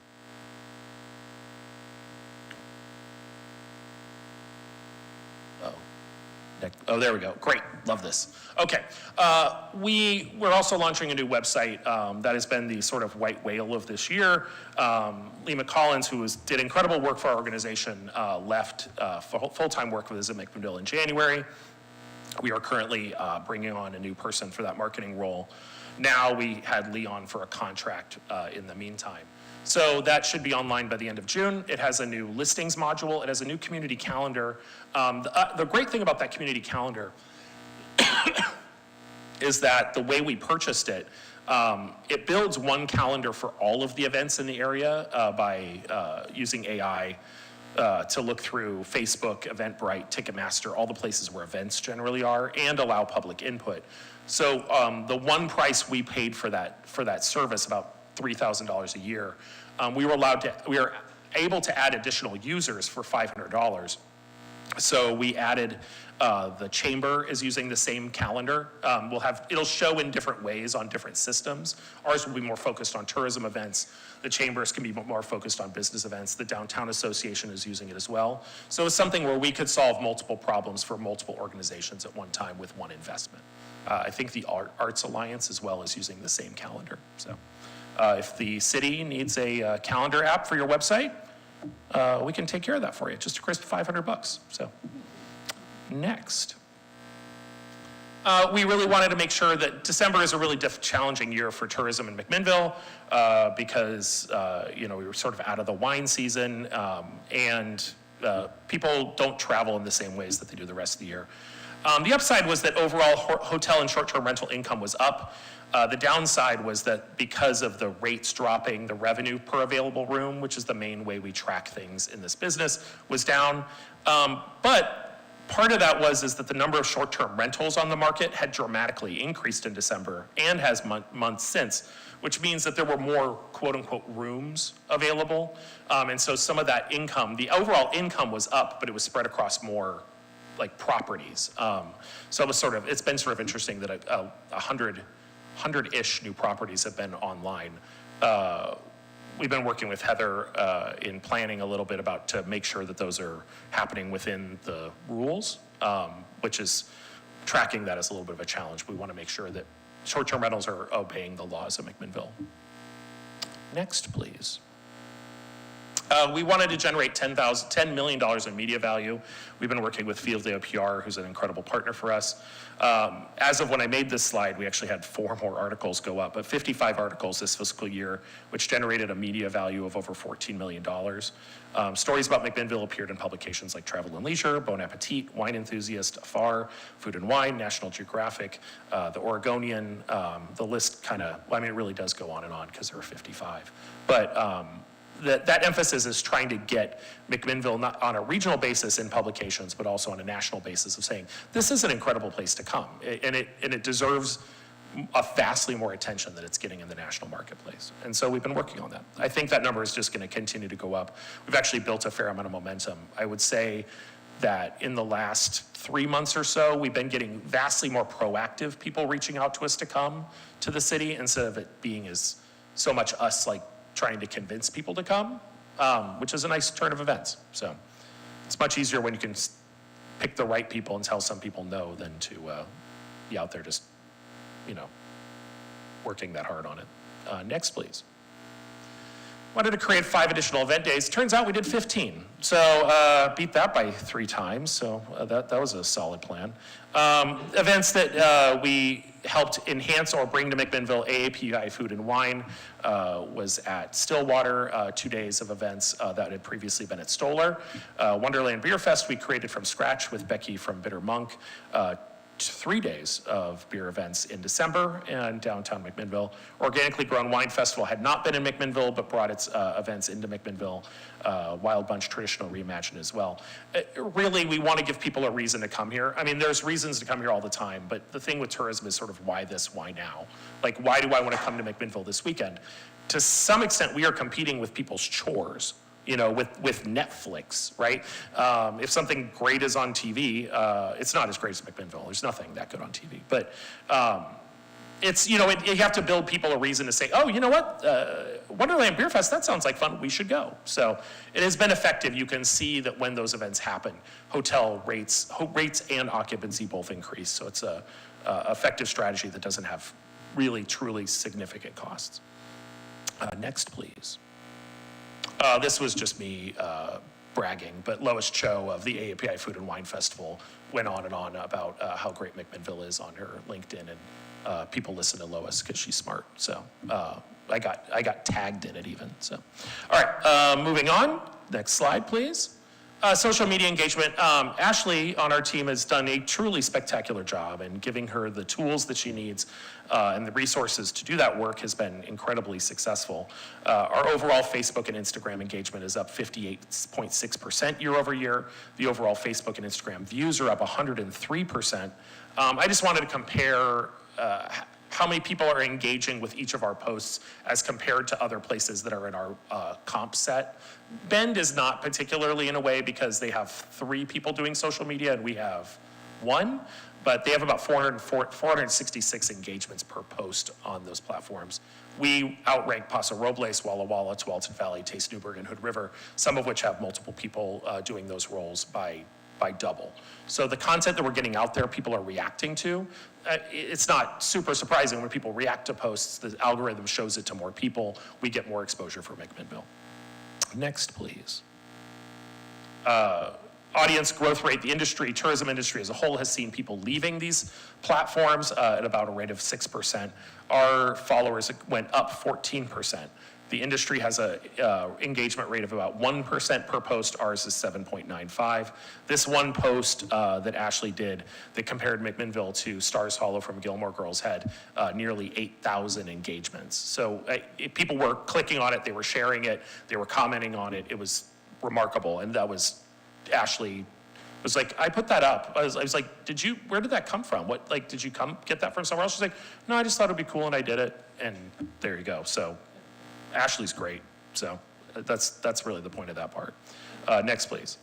Oh, there we go. Great. Love this. Okay. We're also launching a new website that has been the sort of white whale of this year. Lima Collins, who did incredible work for our organization, left for full-time work with us at McMinnville in January. We are currently bringing on a new person for that marketing role. Now we had Leon for a contract in the meantime. So that should be online by the end of June. It has a new listings module. It has a new community calendar. The great thing about that community calendar is that the way we purchased it, it builds one calendar for all of the events in the area by using AI to look through Facebook, Eventbrite, Ticketmaster, all the places where events generally are, and allow public input. So the one price we paid for that service, about $3,000 a year, we were able to add additional users for $500. So we added, the chamber is using the same calendar. It'll show in different ways on different systems. Ours will be more focused on tourism events. The chambers can be more focused on business events. The Downtown Association is using it as well. So it's something where we could solve multiple problems for multiple organizations at one time with one investment. I think the Arts Alliance as well is using the same calendar. So if the city needs a calendar app for your website, we can take care of that for you. Just a crisp $500. So next. We really wanted to make sure that December is a really challenging year for tourism in McMinnville because we were sort of out of the wine season and people don't travel in the same ways that they do the rest of the year. The upside was that overall hotel and short-term rental income was up. The downside was that because of the rates dropping, the revenue per available room, which is the main way we track things in this business, was down. But part of that is that the number of short-term rentals on the market had dramatically increased in December and has months since, which means that there were more quote-unquote rooms available. And so some of that income, the overall income was up, but it was spread across more like properties. So it's been sort of interesting that 100-ish new properties have been online. We've been working with Heather in planning a little bit to make sure that those are happening within the rules, which is tracking that as a little bit of a challenge. We want to make sure that short-term rentals are obeying the laws of McMinnville. Next, please. We wanted to generate $10 million in media value. We've been working with Field Day PR, who's an incredible partner for us. As of when I made this slide, we actually had 4 more articles go up, but 55 articles this fiscal year, which generated a media value of over $14 million. Stories about McMinnville appeared in publications like Travel and Leisure, Bon Appetit, Wine Enthusiast, Afar, Food and Wine, National Geographic, The Oregonian. The list it really does go on and on because there are 55. But that emphasis is trying to get McMinnville not on a regional basis in publications, but also on a national basis of saying, this is an incredible place to come. And it deserves a vastly more attention than it's getting in the national marketplace. And so we've been working on that. I think that number is just going to continue to go up. We've actually built a fair amount of momentum. I would say that in the last 3 months or so, we've been getting vastly more proactive people reaching out to us to come to the city instead of it being so much us trying to convince people to come, which is a nice turn of events. So it's much easier when you can pick the right people and tell some people no than to be out there just, working that hard on it. Next, please. wanted to create 5 additional event days. Turns out we did 15. So beat that by 3 times. So that was a solid plan. Events that we helped enhance or bring to McMinnville, AAPI Food and Wine was at Stillwater, 2 days of events that had previously been at Stoller. Wonderland Beer Fest we created from scratch with Becky from Bitter Monk. 3 days of beer events in December in downtown McMinnville. Organically Grown Wine Festival had not been in McMinnville, but brought its events into McMinnville. Wild Bunch Traditional Reimagined as well. Really, we want to give people a reason to come here. I mean, there's reasons to come here all the time, but the thing with tourism is sort of why this, why now? Like, why do I want to come to McMinnville this weekend? To some extent, we are competing with people's chores. You know, with Netflix, right? If something great is on TV, it's not as great as McMinnville. There's nothing that good on TV. But it's, you know, you have to build people a reason to say, oh, you know what? Wonderland Beer Fest, that sounds like fun. We should go. So it has been effective. You can see that when those events happen, hotel rates and occupancy both increase. So it's a effective strategy that doesn't have really, truly significant costs. Next, please. This was just me bragging, but Lois Cho of the AAPI Food and Wine Festival went on and on about how great McMinnville is on her LinkedIn, and people listen to Lois because she's smart. So I got tagged in it even. So, all right, moving on. Next slide, please. Social media engagement. Ashley on our team has done a truly spectacular job, and giving her the tools that she needs and the resources to do that work has been incredibly successful. Our overall Facebook and Instagram engagement is up 58.6% year over year. The overall Facebook and Instagram views are up 103%. I just wanted to compare how many people are engaging with each of our posts as compared to other places that are in our comp set. Bend is not particularly in a way because they have 3 people doing social media and we have 1, but they have about 466 engagements per post on those platforms. We outrank Paso Robles, Walla Walla, Tualatin Valley, Taste Newburgh, and Hood River, some of which have multiple people doing those roles by double. So the content that we're getting out there, people are reacting to. It's not super surprising when people react to posts, the algorithm shows it to more people, we get more exposure for McMinnville. Next, please. Audience growth rate, the industry, tourism industry as a whole has seen people leaving these platforms at about a rate of 6%. Our followers went up 14%. The industry has a engagement rate of about 1% per post. Ours is 7.95. This one post that Ashley did that compared McMinnville to Stars Hollow from Gilmore Girls had nearly 8,000 engagements. So people were clicking on it, they were sharing it, they were commenting on it. It was remarkable, and that was Ashley was like, I put that up. I was like, where did that come from? What, like, did you get that from somewhere else? She's like, no, I just thought it'd be cool and I did it. And there you go. So Ashley's great. So that's really the point of that part. Next, please.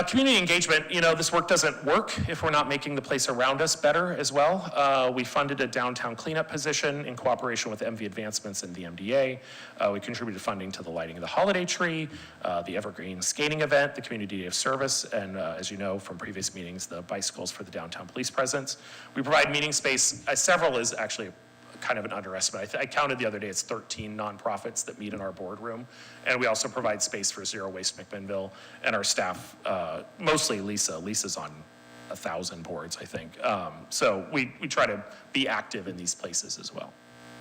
Community engagement, you know, this work doesn't work if we're not making the place around us better as well. We funded a downtown cleanup position in cooperation with MV Advancements and the MDA. We contributed funding to the lighting of the holiday tree, the Evergreen skating event, the Community Day of Service, and as you know from previous meetings, the bicycles for the downtown police presence. We provide meeting space, several is actually kind of an underestimate. I counted the other day, it's 13 nonprofits that meet in our boardroom. And we also provide space for Zero Waste McMinnville and our staff, mostly Lisa. Lisa's on 1,000 boards, I think. So we try to be active in these places as well.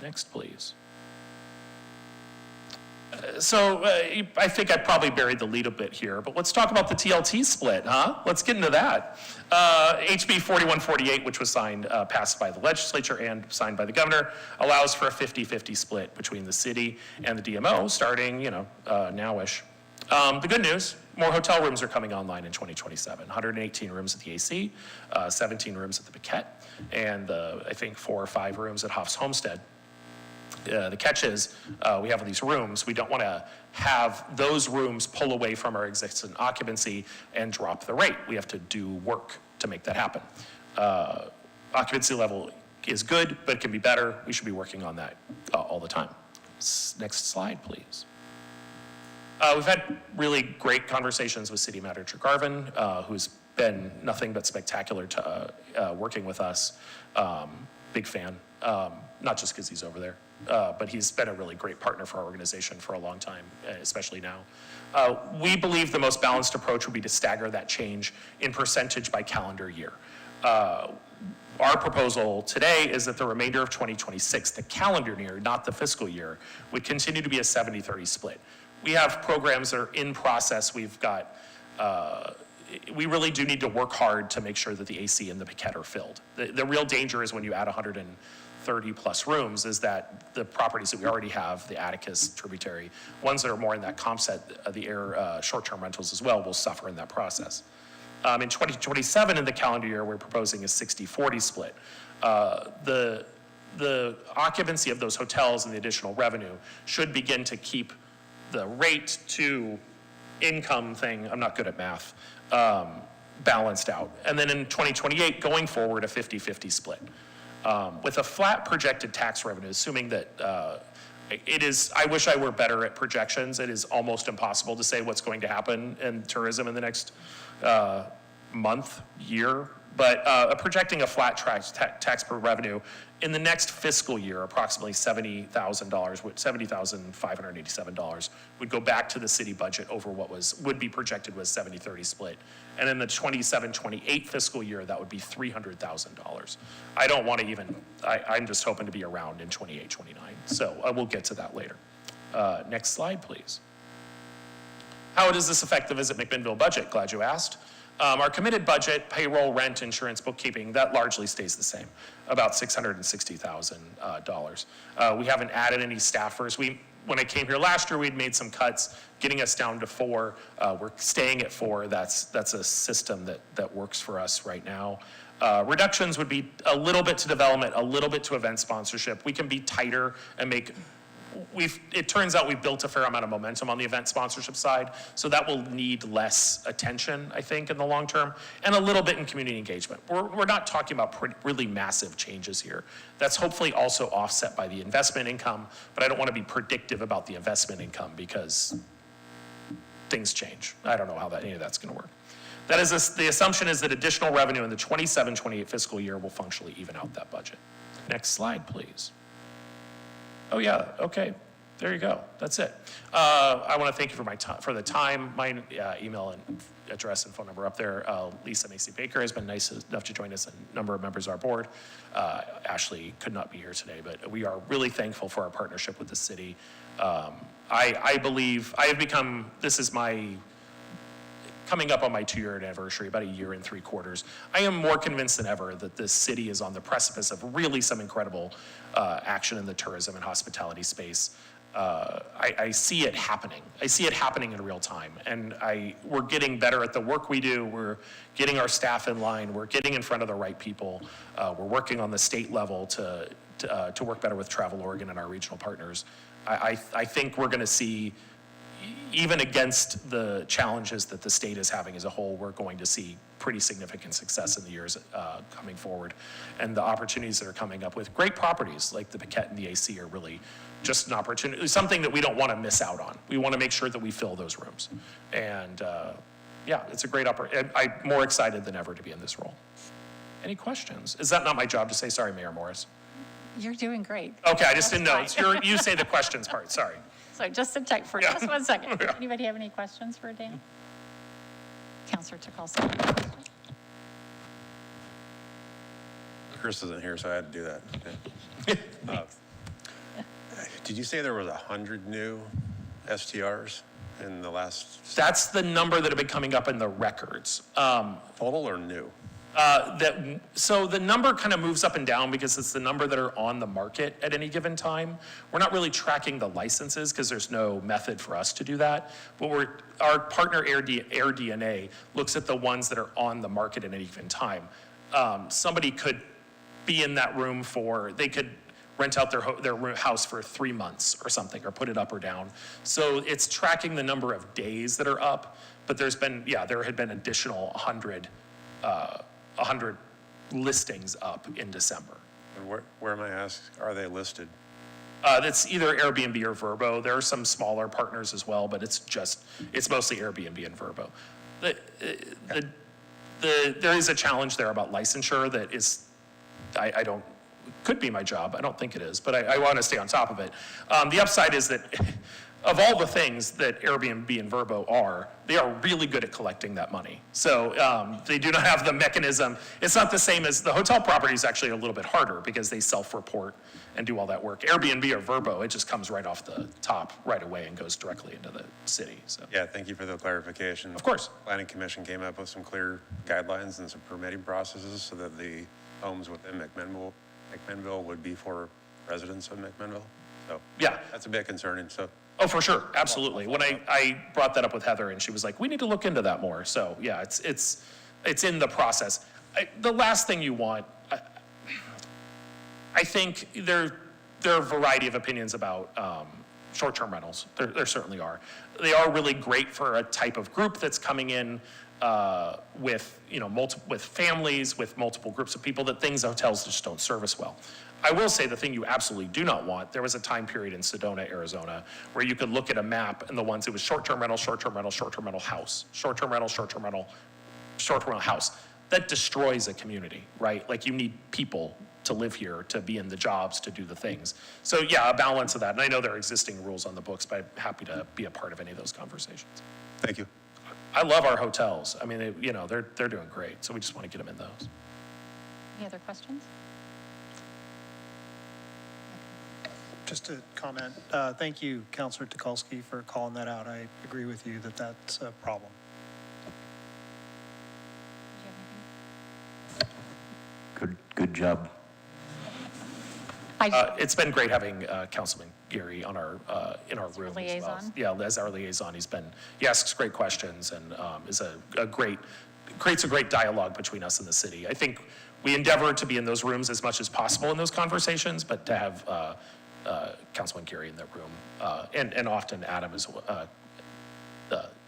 Next, please. So I think I probably buried the lead a bit here, but let's talk about the TLT split, huh? Let's get into that. HB 4148, which was passed by the legislature and signed by the governor, allows for a 50-50 split between the city and the DMO starting, now-ish. The good news, more hotel rooms are coming online in 2027. 118 rooms at the AC, 17 rooms at the Paquette, and I think 4 or 5 rooms at Hoff's Homestead. The catch is we have these rooms. We don't want to have those rooms pull away from our existing occupancy and drop the rate. We have to do work to make that happen. Occupancy level is good, but it can be better. We should be working on that all the time. Next slide, please. We've had really great conversations with City Manager Garvin, who's been nothing but spectacular to working with us. Big fan, not just because he's over there. but he's been a really great partner for our organization for a long time, especially now. We believe the most balanced approach would be to stagger that change in percentage by calendar year. Our proposal today is that the remainder of 2026, the calendar year, not the fiscal year, would continue to be a 70-30 split. We have programs that are in process. We've got, we really do need to work hard to make sure that the AC and the Paquette are filled. The real danger is when you add 130 plus rooms is that the properties that we already have, the Atticus tributary, ones that are more in that comp set, the air short-term rentals as well, will suffer in that process. In 2027, in the calendar year, we're proposing a 60-40 split. The occupancy of those hotels and the additional revenue should begin to keep the rate to income thing, I'm not good at math, balanced out. And then in 2028, going forward, a 50-50 split. With a flat projected tax revenue, assuming that it is, I wish I were better at projections. It is almost impossible to say what's going to happen in tourism in the next month, year, but projecting a flat tax per revenue in the next fiscal year, approximately $70,000, $70,587 would go back to the city budget over what would be projected was 70-30 split. And in the 27-28 fiscal year, that would be $300,000. I don't want to even, I'm just hoping to be around in 28-29. So we'll get to that later. Next slide, please. How does this affect the Visit McMinnville budget? Glad you asked. Our committed budget, payroll, rent, insurance, bookkeeping, that largely stays the same, about $660,000. We haven't added any staffers. When I came here last year, we'd made some cuts, getting us down to 4. We're staying at 4. That's a system that works for us right now. Reductions would be a little bit to development, a little bit to event sponsorship. We can be tighter and make. It turns out we've built a fair amount of momentum on the event sponsorship side, so that will need less attention, I think, in the long term, and a little bit in community engagement. We're not talking about really massive changes here. That's hopefully also offset by the investment income, but I don't want to be predictive about the investment income because things change. I don't know how any of that's going to work. That is, the assumption is that additional revenue in the 27-28 fiscal year will functionally even out that budget. Next slide, please. Oh yeah, okay, there you go, that's it. I want to thank you for the time. My email and address and phone number up there. Lisa Macy Baker has been nice enough to join us, and a number of members of our board. Ashley could not be here today, but we are really thankful for our partnership with the city. I believe, I have become, this is coming up on my 2-year anniversary, about 1 year and 3 quarters. I am more convinced than ever that this city is on the precipice of really some incredible action in the tourism and hospitality space. I see it happening. I see it happening in real time. And we're getting better at the work we do. We're getting our staff in line. We're getting in front of the right people. We're working on the state level to work better with Travel Oregon and our regional partners. I think we're going to see, even against the challenges that the state is having as a whole, we're going to see pretty significant success in the years coming forward. And the opportunities that are coming up with great properties like the Paquette and the AC are really just an opportunity, something that we don't want to miss out on. We want to make sure that we fill those rooms. And yeah, it's a great opportunity. I'm more excited than ever to be in this role. Any questions? Is that not my job to say? Sorry, Mayor Morris. You're doing great. Okay, I just didn't know. You say the questions part, sorry. So just to check for just 1 second. Anybody have any questions for Dan? Councilor Tecalso. Chris isn't here, so I had to do that. Okay. Did you say there was 100 new STRs in the last? That's the number that have been coming up in the records. Total or new? So the number kind of moves up and down because it's the number that are on the market at any given time. We're not really tracking the licenses because there's no method for us to do that. But our partner AirDNA looks at the ones that are on the market at any given time. Somebody could be in that room they could rent out their house for 3 months or something, or put it up or down. So it's tracking the number of days that are up, but there had been additional 100 listings up in December. And where may I ask, are they listed? That's either Airbnb or Vrbo. There are some smaller partners as well, but it's mostly Airbnb and Vrbo. There is a challenge there about licensure that is, could be my job. I don't think it is, but I want to stay on top of it. The upside is that of all the things that Airbnb and Vrbo are, they are really good at collecting that money. So they do not have the mechanism. It's not the same as the hotel property is actually a little bit harder because they self-report and do all that work. Airbnb or Vrbo, it just comes right off the top right away and goes directly into the city, so. Yeah, thank you for the clarification. Of course. Planning Commission came up with some clear guidelines and some permitting processes so that the homes within McMinnville would be for residents of McMinnville. So Yeah. that's a bit concerning, so. Oh, for sure, absolutely. When I brought that up with Heather, and she was like, we need to look into that more. So, yeah, it's in the process. The last thing you want, I think there are a variety of opinions about short-term rentals. There certainly are. They are really great for a type of group that's coming in with, with families, with multiple groups of people, that things hotels just don't service well. I will say the thing you absolutely do not want, there was a time period in Sedona, Arizona, where you could look at a map and the ones, it was short-term rental, short-term rental, short-term rental house, short-term rental, short-term rental, short-term rental house. That destroys a community, right? Like you need people to live here, to be in the jobs, to do the things. So yeah, a balance of that. And I know there are existing rules on the books, but I'm happy to be a part of any of those conversations. Thank you. I love our hotels. I mean, they're doing great. So we just want to get them in those. Any other questions? Just to comment, thank you, Councilor Tukolsky, for calling that out. I agree with you that that's a problem. Good job. It's been great having Councilman Geary on in our room as well. liaison? Yeah, as our liaison, he asks great questions and creates a great dialogue between us and the city. I think we endeavor to be in those rooms as much as possible in those conversations, but to have Councilman Geary in that room, and often Adam as well,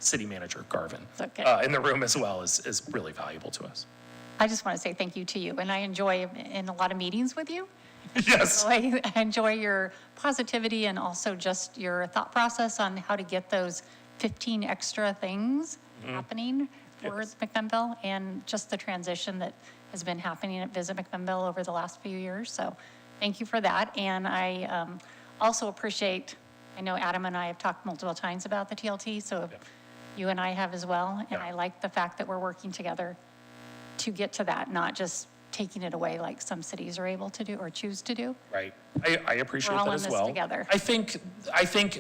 City Manager Garvin in the room as well is really valuable to us. I just want to say thank you to you, and I enjoy in a lot of meetings with you. Yes. So I enjoy your positivity and also just your thought process on how to get those 15 extra things happening for McMinnville, and just the transition that has been happening at Visit McMinnville over the last few years. So thank you for that. And I also appreciate, I know Adam and I have talked multiple times about the TLT, so you and I have as well. And I like the fact that we're working together to get to that, not just taking it away like some cities are able to do or choose to do. Right. I appreciate We're all that in as this well. together. I think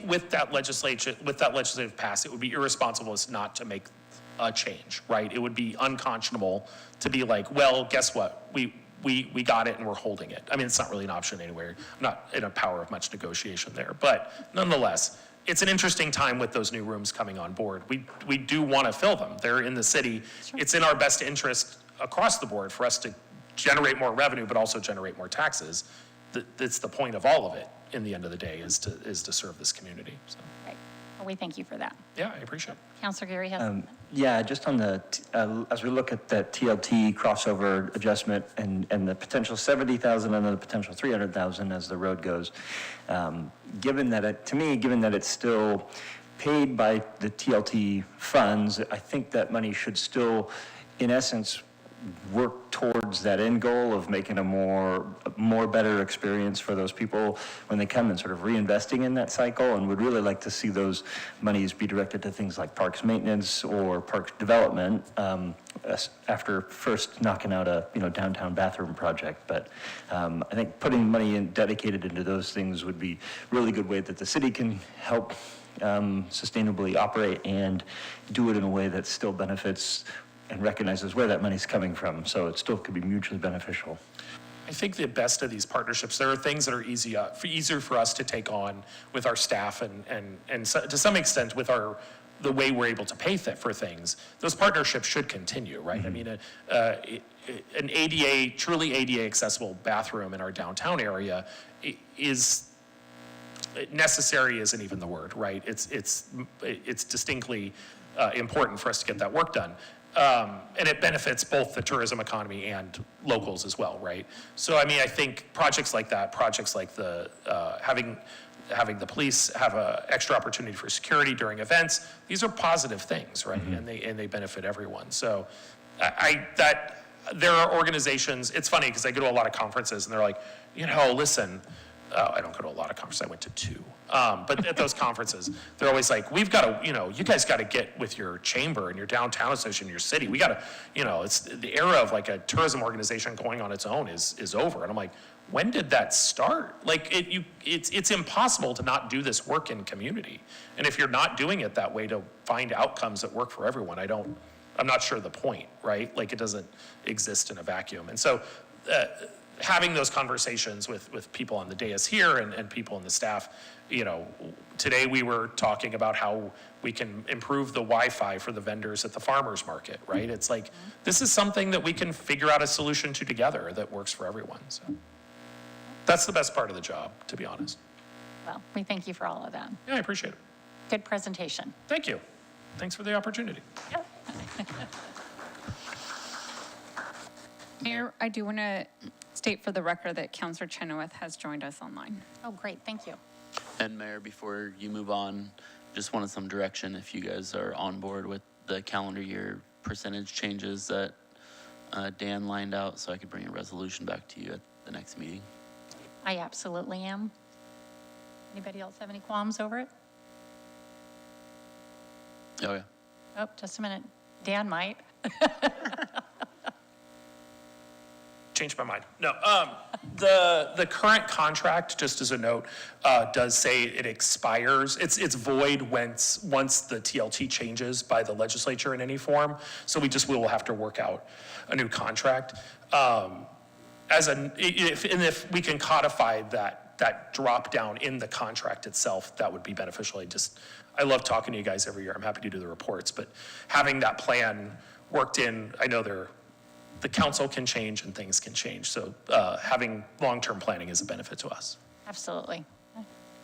with that legislative pass, it would be irresponsible as not to make a change, right? It would be unconscionable to be like, well, guess what? We got it and we're holding it. I mean, it's not really an option anywhere. I'm not in a power of much negotiation there, but nonetheless, it's an interesting time with those new rooms coming on board. We do want to fill them. They're in the city. Sure. It's in our best interest across the board for us to generate more revenue, but also generate more taxes. That's the point of all of it in the end of the day, is to serve this community. So. Right. Well, we thank you for that. Yeah, I appreciate it. Councilor Geary has Yeah, just on the, as we look at that TLT crossover adjustment and the potential 70,000 and the potential 300,000 as the road goes, given that it's still paid by the TLT funds, I think that money should still, in essence, work towards that end goal of making a more better experience for those people when they come, and sort of reinvesting in that cycle, and would really like to see those monies be directed to things like parks maintenance or parks development, after first knocking out a downtown bathroom project. But I think putting money in dedicated into those things would be a really good way that the city can help sustainably operate and do it in a way that still benefits and recognizes where that money's coming from, so it still could be mutually beneficial. I think the best of these partnerships, there are things that are easier for us to take on with our staff and so, to some extent with the way we're able to pay for things. Those partnerships should continue, right? Mm-hmm. I mean, an truly ADA accessible bathroom in our downtown area is necessary isn't even the word, right? It's distinctly important for us to get that work done. And it benefits both the tourism economy and locals as well, right? So, I mean, I think projects like that, projects like the having the police have an extra opportunity for security during events, these are positive things, right? Mm-hmm. And they benefit everyone. So, there are organizations, it's funny because I go to a lot of conferences and they're like, listen, I don't go to a lot of conferences, I went to 2. But at those conferences, they're always like, we've got to, you guys got to get with your chamber and your downtown association, your city. We got to, it's the era of like a tourism organization going on its own is over. And I'm like, when did that start? Like it's impossible to not do this work in community. And if you're not doing it that way to find outcomes that work for everyone, I'm not sure the point, right? Like it doesn't exist in a vacuum. And so having those conversations with people on the dais here and people in the staff, today we were talking about how we can improve the Wi-Fi for the vendors at the farmer's market, right? It's like, this is something that we can figure out a solution to together that works for everyone. So that's the best part of the job, to be honest. Well, we thank you for all of that. Yeah, I appreciate it. Good presentation. Thank you. Thanks for the opportunity. Yep. Mayor, I do want to state for the record that Councilor Chenoweth has joined us online. Oh, great, thank you. And Mayor, before you move on, just wanted some direction if you guys are on board with the calendar year percentage changes that Dan lined out, so I could bring a resolution back to you at the next meeting. I absolutely am. Anybody else have any qualms over it? Oh, yeah. Oh, just a minute. Dan might. Changed my mind. No, the current contract, just as a note, does say it expires. It's void once the TLT changes by the legislature in any form. So we will have to work out a new contract. If we can codify that drop down in the contract itself, that would be beneficial. I love talking to you guys every year. I'm happy to do the reports, but having that plan worked in, I know the council can change and things can change. So having long-term planning is a benefit to us. Absolutely,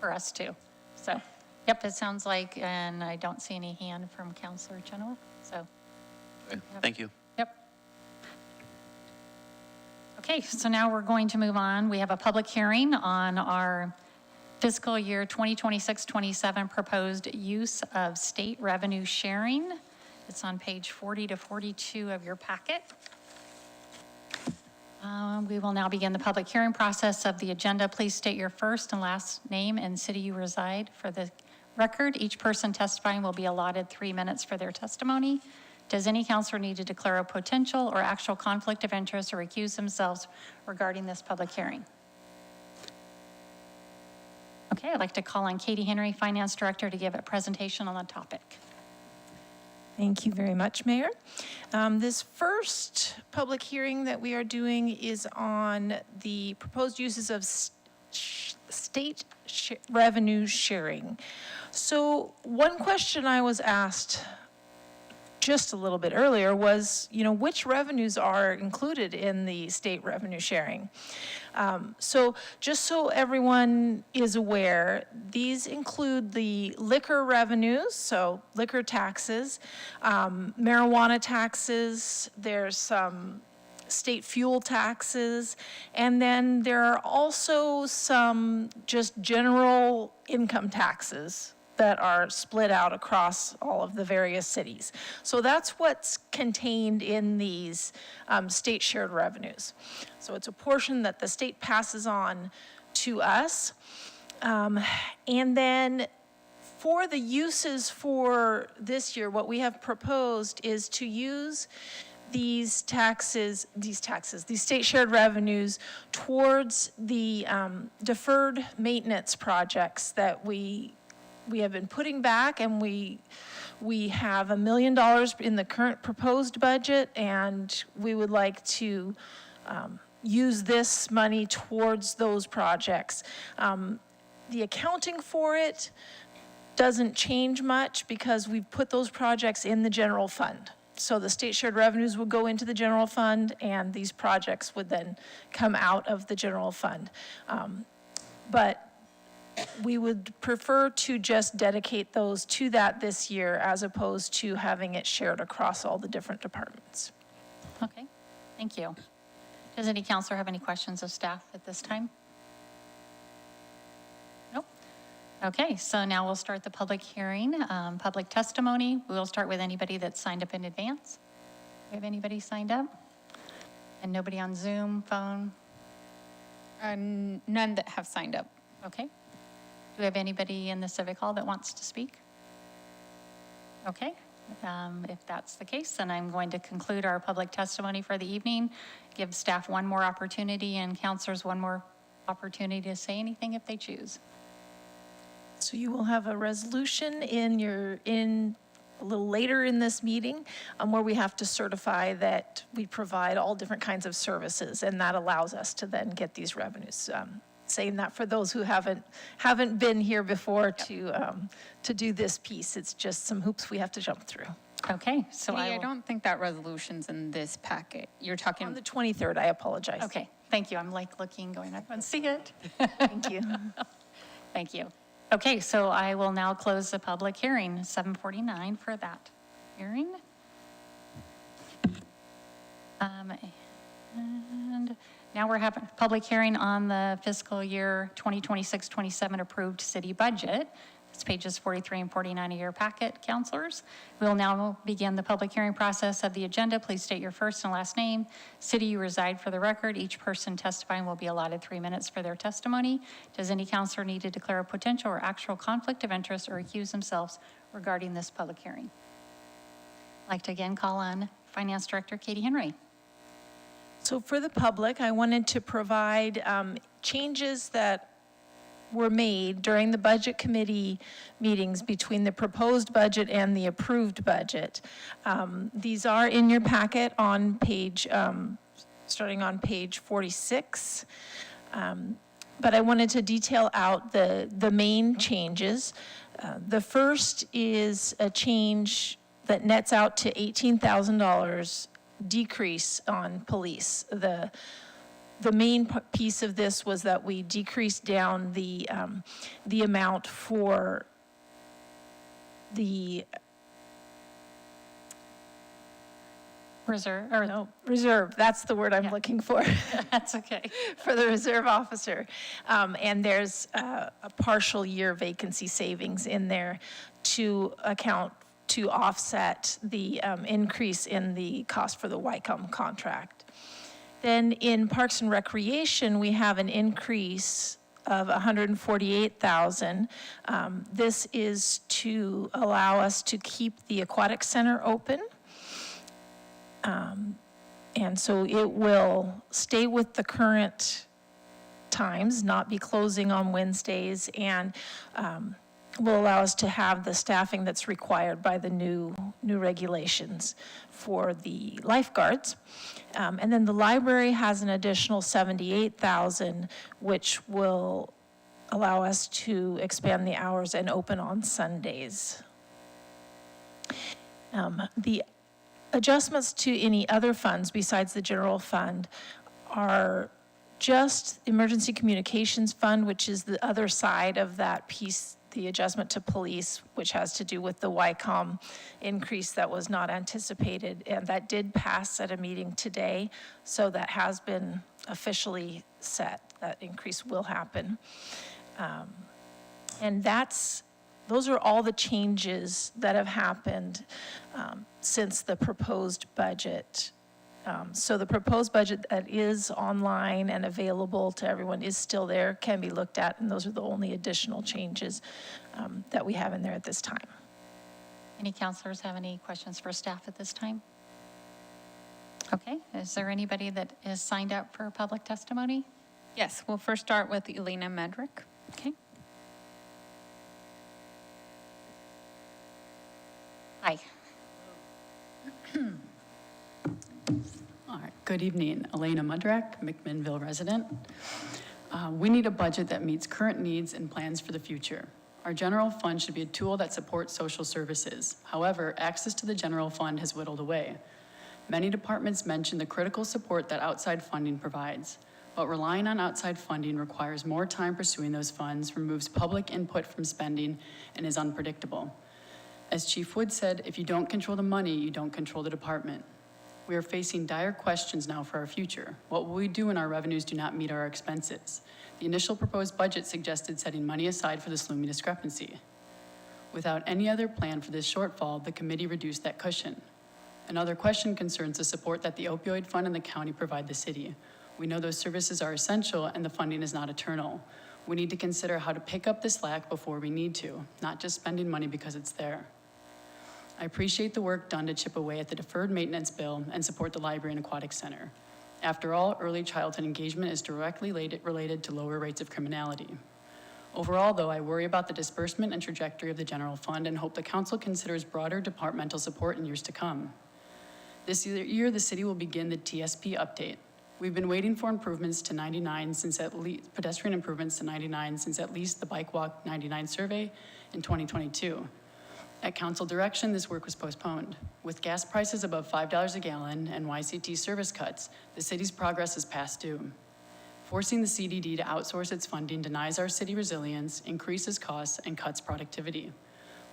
for us too. So, yep, it sounds like, and I don't see any hand from Councilor Chenoweth, so. Okay, thank you. Yep. Okay, so now we're going to move on. We have a public hearing on our fiscal year 2026-27 proposed use of state revenue sharing. It's on page 40 to 42 of your packet. We will now begin the public hearing process of the agenda. Please state your first and last name and city you reside for the record. Each person testifying will be allotted 3 minutes for their testimony. Does any counselor need to declare a potential or actual conflict of interest or recuse themselves regarding this public hearing? Okay, I'd like to call on Katie Henry, Finance Director, to give a presentation on the topic. Thank you very much, Mayor. This first public hearing that we are doing is on the proposed uses of state revenue sharing. So one question I was asked just a little bit earlier was, which revenues are included in the state revenue sharing? So just so everyone is aware, these include the liquor revenues, so liquor taxes, marijuana taxes, there's some state fuel taxes, and then there are also some just general income taxes that are split out across all of the various cities. So that's what's contained in these state shared revenues. So it's a portion that the state passes on to us. And then for the uses for this year, what we have proposed is to use these state shared revenues towards the deferred maintenance projects that we have been putting back, and we have $1 million in the current proposed budget, and we would like to use this money towards those projects. The accounting for it doesn't change much because we've put those projects in the general fund. So the state shared revenues would go into the general fund, and these projects would then come out of the general fund. But we would prefer to just dedicate those to that this year as opposed to having it shared across all the different departments. Okay, thank you. Does any counselor have any questions of staff at this time? Nope. Okay, so now we'll start the public hearing, public testimony. We'll start with anybody that signed up in advance. Do we have anybody signed up? And nobody on Zoom, phone? None that have signed up. Okay. Do we have anybody in the Civic Hall that wants to speak? Okay. If that's the case, then I'm going to conclude our public testimony for the evening, give staff one more opportunity and counselors one more opportunity to say anything if they choose. So you will have a resolution in a little later in this meeting where we have to certify that we provide all different kinds of services, and that allows us to then get these revenues. Saying that for those who haven't been here before to do this piece, it's just some hoops we have to jump through. Okay, so Katie, I I will, don't think that resolution's in this packet. You're talking. On the 23rd, I apologize. okay, thank you. I'm like looking, going, I can't see it. Thank you. Thank you. Okay, so I will now close the public hearing, 7:49 for that hearing. And now we're having a public hearing on the fiscal year 2026-27 approved city budget. It's pages 43 and 49 of your packet, counselors. We'll now begin the public hearing process of the agenda. Please state your first and last name, city you reside for the record. Each person testifying will be allotted 3 minutes for their testimony. Does any counselor need to declare a potential or actual conflict of interest or accuse themselves regarding this public hearing? I'd like to again call on Finance Director Katie Henry. So for the public, I wanted to provide changes that were made during the Budget Committee meetings between the proposed budget and the approved budget. These are in your packet on page, starting on page 46. But I wanted to detail out the main changes. The first is a change that nets out to $18,000 decrease on police. The main piece of this was that we decreased down the amount for the reserve, that's the word I'm looking for. That's okay. For the reserve officer. And there's a partial year vacancy savings in there to account to offset the increase in the cost for the YCOM contract. Then in Parks and Recreation, we have an increase of $148,000. This is to allow us to keep the aquatic center open. And so it will stay with the current times, not be closing on Wednesdays, and will allow us to have the staffing that's required by the new regulations for the lifeguards. And then the library has an additional $78,000, which will allow us to expand the hours and open on Sundays. The adjustments to any other funds besides the general fund are just emergency communications fund, which is the other side of that piece, the adjustment to police, which has to do with the YCOM increase that was not anticipated. And that did pass at a meeting today, so that has been officially set. That increase will happen. And those are all the changes that have happened since the proposed budget. So the proposed budget that is online and available to everyone is still there, can be looked at, and those are the only additional changes that we have in there at this time. Any counselors have any questions for staff at this time? Okay, is there anybody that is signed up for public testimony? Yes, we'll first start with Elena Medrick. Okay. Hi. All right, good evening. Elena Mudrak, McMinnville resident. We need a budget that meets current needs and plans for the future. Our general fund should be a tool that supports social services. However, access to the general fund has whittled away. Many departments mention the critical support that outside funding provides, but relying on outside funding requires more time pursuing those funds, removes public input from spending, and is unpredictable. As Chief Wood said, if you don't control the money, you don't control the department. We are facing dire questions now for our future. What will we do when our revenues do not meet our expenses? The initial proposed budget suggested setting money aside for this looming discrepancy. Without any other plan for this shortfall, the committee reduced that cushion. Another question concerns the support that the opioid fund and the county provide the city. We know those services are essential and the funding is not eternal. We need to consider how to pick up the slack before we need to, not just spending money because it's there. I appreciate the work done to chip away at the deferred maintenance bill and support the library and aquatic center. After all, early childhood engagement is directly related to lower rates of criminality. Overall, though, I worry about the disbursement and trajectory of the general fund and hope the council considers broader departmental support in years to come. This year, the city will begin the TSP update. We've been waiting for improvements to 99 since at least, pedestrian improvements to 99 since at least the Bike Walk 99 survey in 2022. At council direction, this work was postponed. With gas prices above $5 a gallon and YCT service cuts, the city's progress is past due. Forcing the CDD to outsource its funding denies our city resilience, increases costs, and cuts productivity.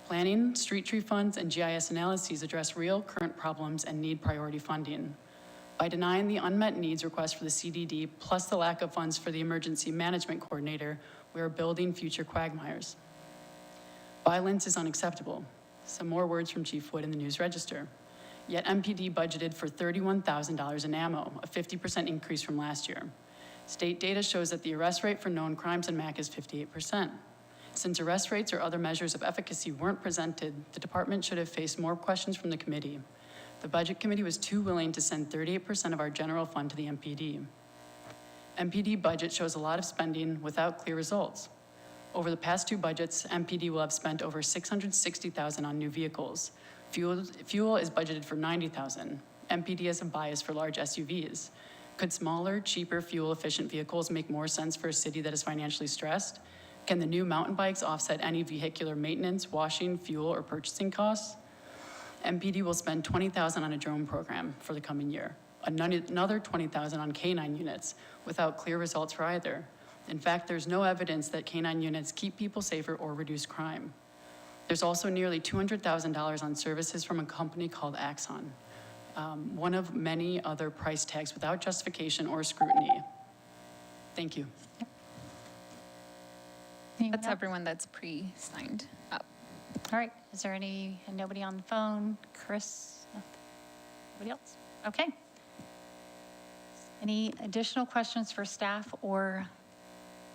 Planning, street tree funds, and GIS analyses address real current problems and need priority funding. By denying the unmet needs request for the CDD, plus the lack of funds for the emergency management coordinator, we are building future quagmires. Violence is unacceptable. Some more words from Chief Wood in the News Register. Yet MPD budgeted for $31,000 in ammo, a 50% increase from last year. State data shows that the arrest rate for known crimes in MAC is 58%. Since arrest rates or other measures of efficacy weren't presented, the department should have faced more questions from the committee. The Budget Committee was too willing to send 38% of our general fund to the MPD. MPD budget shows a lot of spending without clear results. Over the past two budgets, MPD will have spent over $660,000 on new vehicles. Fuel is budgeted for $90,000. MPD has a bias for large SUVs. Could smaller, cheaper, fuel-efficient vehicles make more sense for a city that is financially stressed? Can the new mountain bikes offset any vehicular maintenance, washing, fuel, or purchasing costs? MPD will spend $20,000 on a drone program for the coming year, another $20,000 on K-9 units, without clear results for either. In fact, there's no evidence that K-9 units keep people safer or reduce crime. There's also nearly $200,000 on services from a company called Axon, one of many other price tags without justification or scrutiny. Thank you. That's everyone that's pre-signed up. All right, is there nobody on the phone? Chris? Nobody else? Okay. Any additional questions for staff, or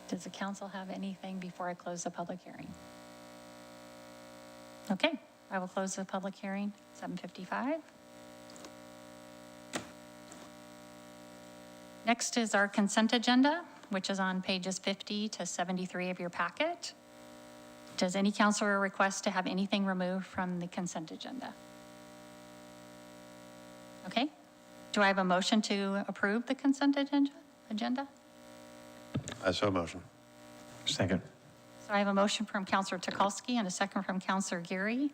does the council have anything before I close the public hearing? Okay, I will close the public hearing, 7:55. Next is our consent agenda, which is on pages 50 to 73 of your packet. Does any councilor request to have anything removed from the consent agenda? Okay. Do I have a motion to approve the consent agenda? I so motion. Second. So I have a motion from Councilor Tukalski and a second from Councilor Geary.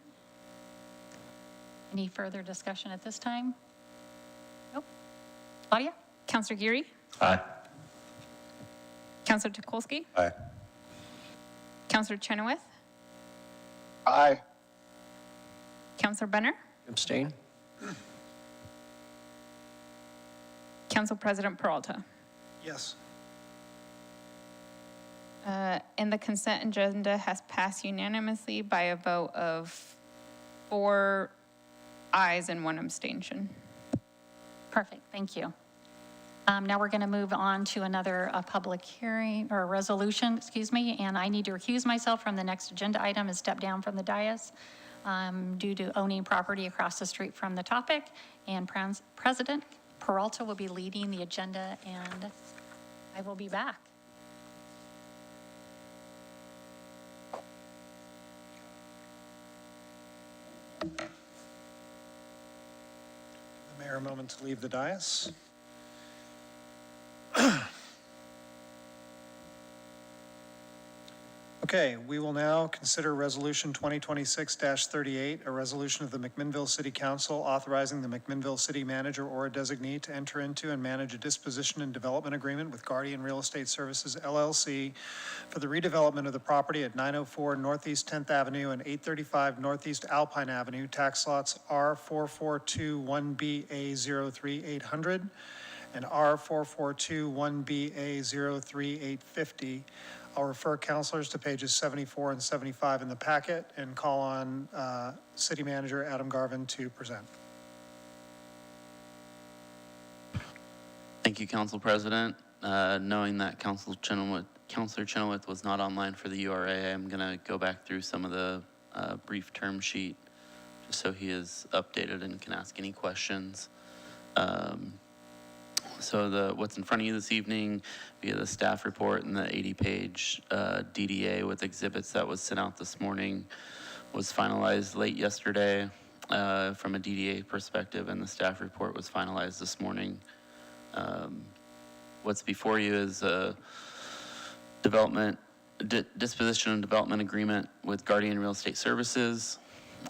Any further discussion at this time? Nope. Claudia? Counselor Geary, Aye. Counselor Tukolsky, Aye. Counselor Chenoweth, Aye. Counselor Benner, Abstain? Council President Peralta. Yes. And the consent agenda has passed unanimously by a vote of 4 ayes and 1 abstention. Perfect, thank you. Now we're going to move on to another public hearing, or a resolution, excuse me, and I need to recuse myself from the next agenda item and step down from the dais due to owning property across the street from the topic, and President Peralta will be leading the agenda, and I will be back. The mayor a moment to leave the dais. Okay, we will now consider Resolution 2026-38, a resolution of the McMinnville City Council authorizing the McMinnville City Manager or a designee to enter into and manage a disposition and development agreement with Guardian Real Estate Services, LLC, for the redevelopment of the property at 904 Northeast 10th Avenue and 835 Northeast Alpine Avenue, tax lots R4421BA03800 and R4421BA03850. I'll refer councilors to pages 74 and 75 in the packet and call on City Manager Adam Garvin to present. Thank you, Council President. Knowing that Councilor Chenoweth was not online for the URA, I'm going to go back through some of the brief term sheet just so he is updated and can ask any questions. So what's in front of you this evening via the staff report and the 80-page DDA with exhibits that was sent out this morning was finalized late yesterday from a DDA perspective, and the staff report was finalized this morning. What's before you is a disposition and development agreement with Guardian Real Estate Services.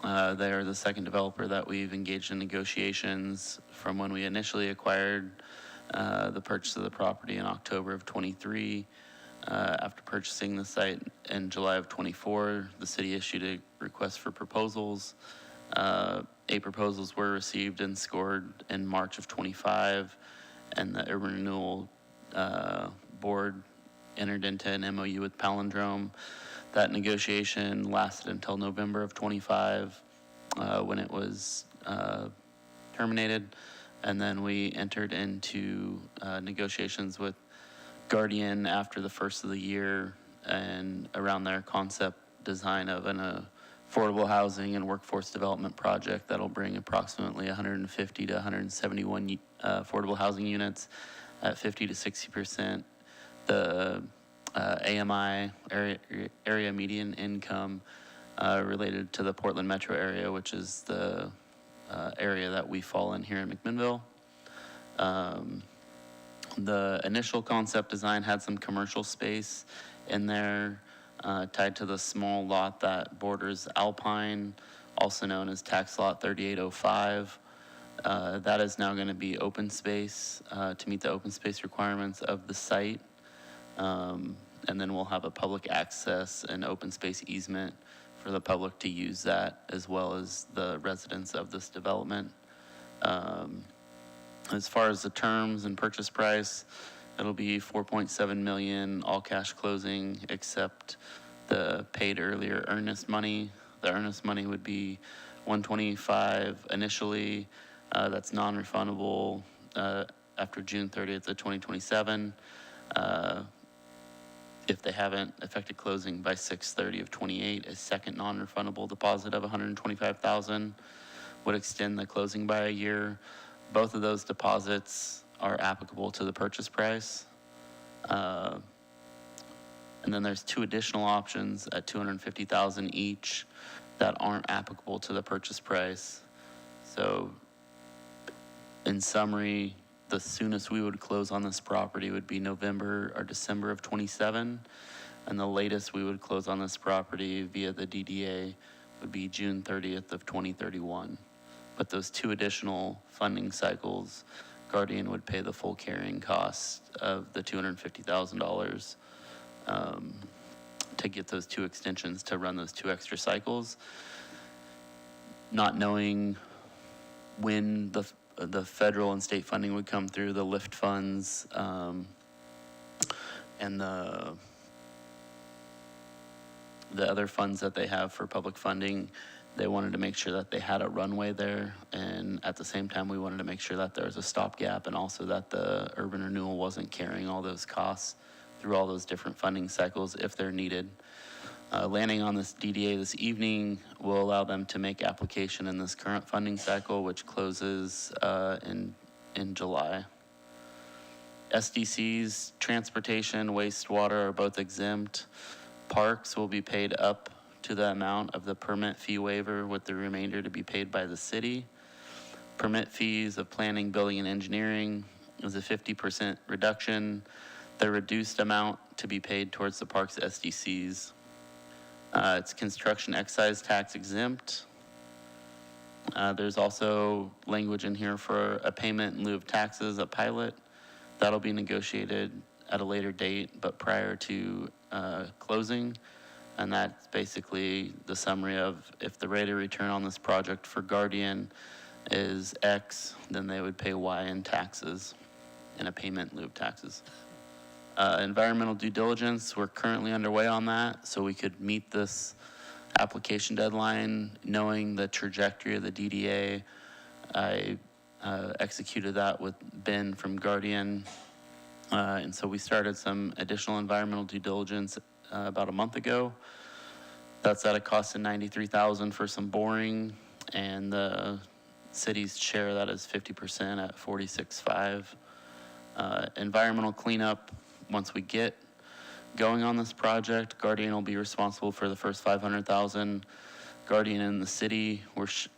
They are the second developer that we've engaged in negotiations from when we initially acquired the purchase of the property in October of 23. After purchasing the site in July of 24, the city issued a request for proposals. 8 proposals were received and scored in March of 25, and the Urban Renewal Board entered into an MOU with Palindrome. That negotiation lasted until November of 25 when it was terminated. And then we entered into negotiations with Guardian after the first of the year and around their concept design of an affordable housing and workforce development project that'll bring approximately 150 to 171 affordable housing units at 50 to 60%. The AMI, area median income, related to the Portland metro area, which is the area that we fall in here in McMinnville. The initial concept design had some commercial space in there tied to the small lot that borders Alpine, also known as tax lot 3805. That is now going to be open space to meet the open space requirements of the site. And then we'll have a public access and open space easement for the public to use that, as well as the residents of this development. As far as the terms and purchase price, it'll be $4.7 million all cash closing, except the paid earlier earnest money. The earnest money would be $125 initially. That's non-refundable after June 30th of 2027. If they haven't effected closing by 6/30 of 28, a second non-refundable deposit of $125,000 would extend the closing by a year. Both of those deposits are applicable to the purchase price. And then there's 2 additional options at $250,000 each that aren't applicable to the purchase price. So in summary, the soonest we would close on this property would be November or December of 27, and the latest we would close on this property via the DDA would be June 30th of 2031. But those 2 additional funding cycles, Guardian would pay the full carrying cost of the $250,000 to get those 2 extensions to run those 2 extra cycles, not knowing when the federal and state funding would come through, the LIFT funds, and the other funds that they have for public funding. They wanted to make sure that they had a runway there, and at the same time, we wanted to make sure that there was a stopgap, and also that the urban renewal wasn't carrying all those costs through all those different funding cycles if they're needed. Landing on this DDA this evening will allow them to make application in this current funding cycle, which closes in July. SDCs, transportation, wastewater are both exempt. Parks will be paid up to the amount of the permit fee waiver, with the remainder to be paid by the city. Permit fees of planning, building, and engineering is a 50% reduction. The reduced amount to be paid towards the parks SDCs. It's construction excise tax exempt. There's also language in here for a payment in lieu of taxes, a pilot. That'll be negotiated at a later date, but prior to closing. And that's basically the summary of if the rate of return on this project for Guardian is X, then they would pay Y in taxes, in a payment in lieu of taxes. Environmental due diligence, we're currently underway on that, so we could meet this application deadline. Knowing the trajectory of the DDA, I executed that with Ben from Guardian. And so we started some additional environmental due diligence about a month ago. That's at a cost of $93,000 for some boring, and the city's share of that is 50% at $46,500. Environmental cleanup, once we get going on this project, Guardian will be responsible for the first $500,000. Guardian and the city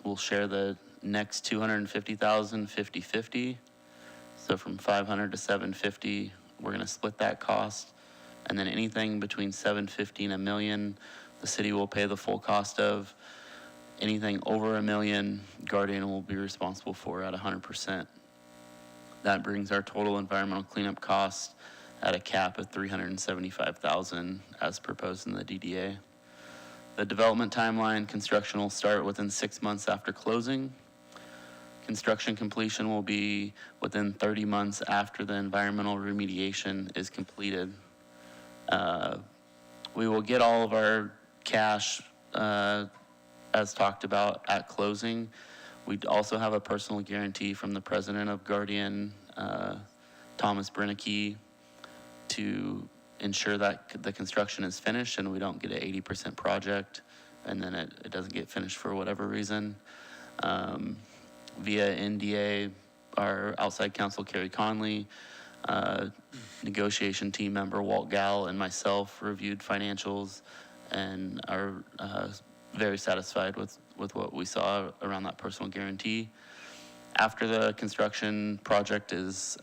will share the next $250,000, 50-50. So from 500 to 750, we're going to split that cost. And then anything between 750 and $1 million, the city will pay the full cost of. Anything over $1 million, Guardian will be responsible for at 100%. That brings our total environmental cleanup cost at a cap of $375,000 as proposed in the DDA. The development timeline, construction will start within 6 months after closing. Construction completion will be within 30 months after the environmental remediation is completed. We will get all of our cash as talked about at closing. We also have a personal guarantee from the president of Guardian, Thomas Brennicky, to ensure that the construction is finished and we don't get an 80% project and then it doesn't get finished for whatever reason. Via NDA, our outside counsel, Kerry Conley, negotiation team member, Walt Gall, and myself reviewed financials and are very satisfied with what we saw around that personal guarantee. After the construction project is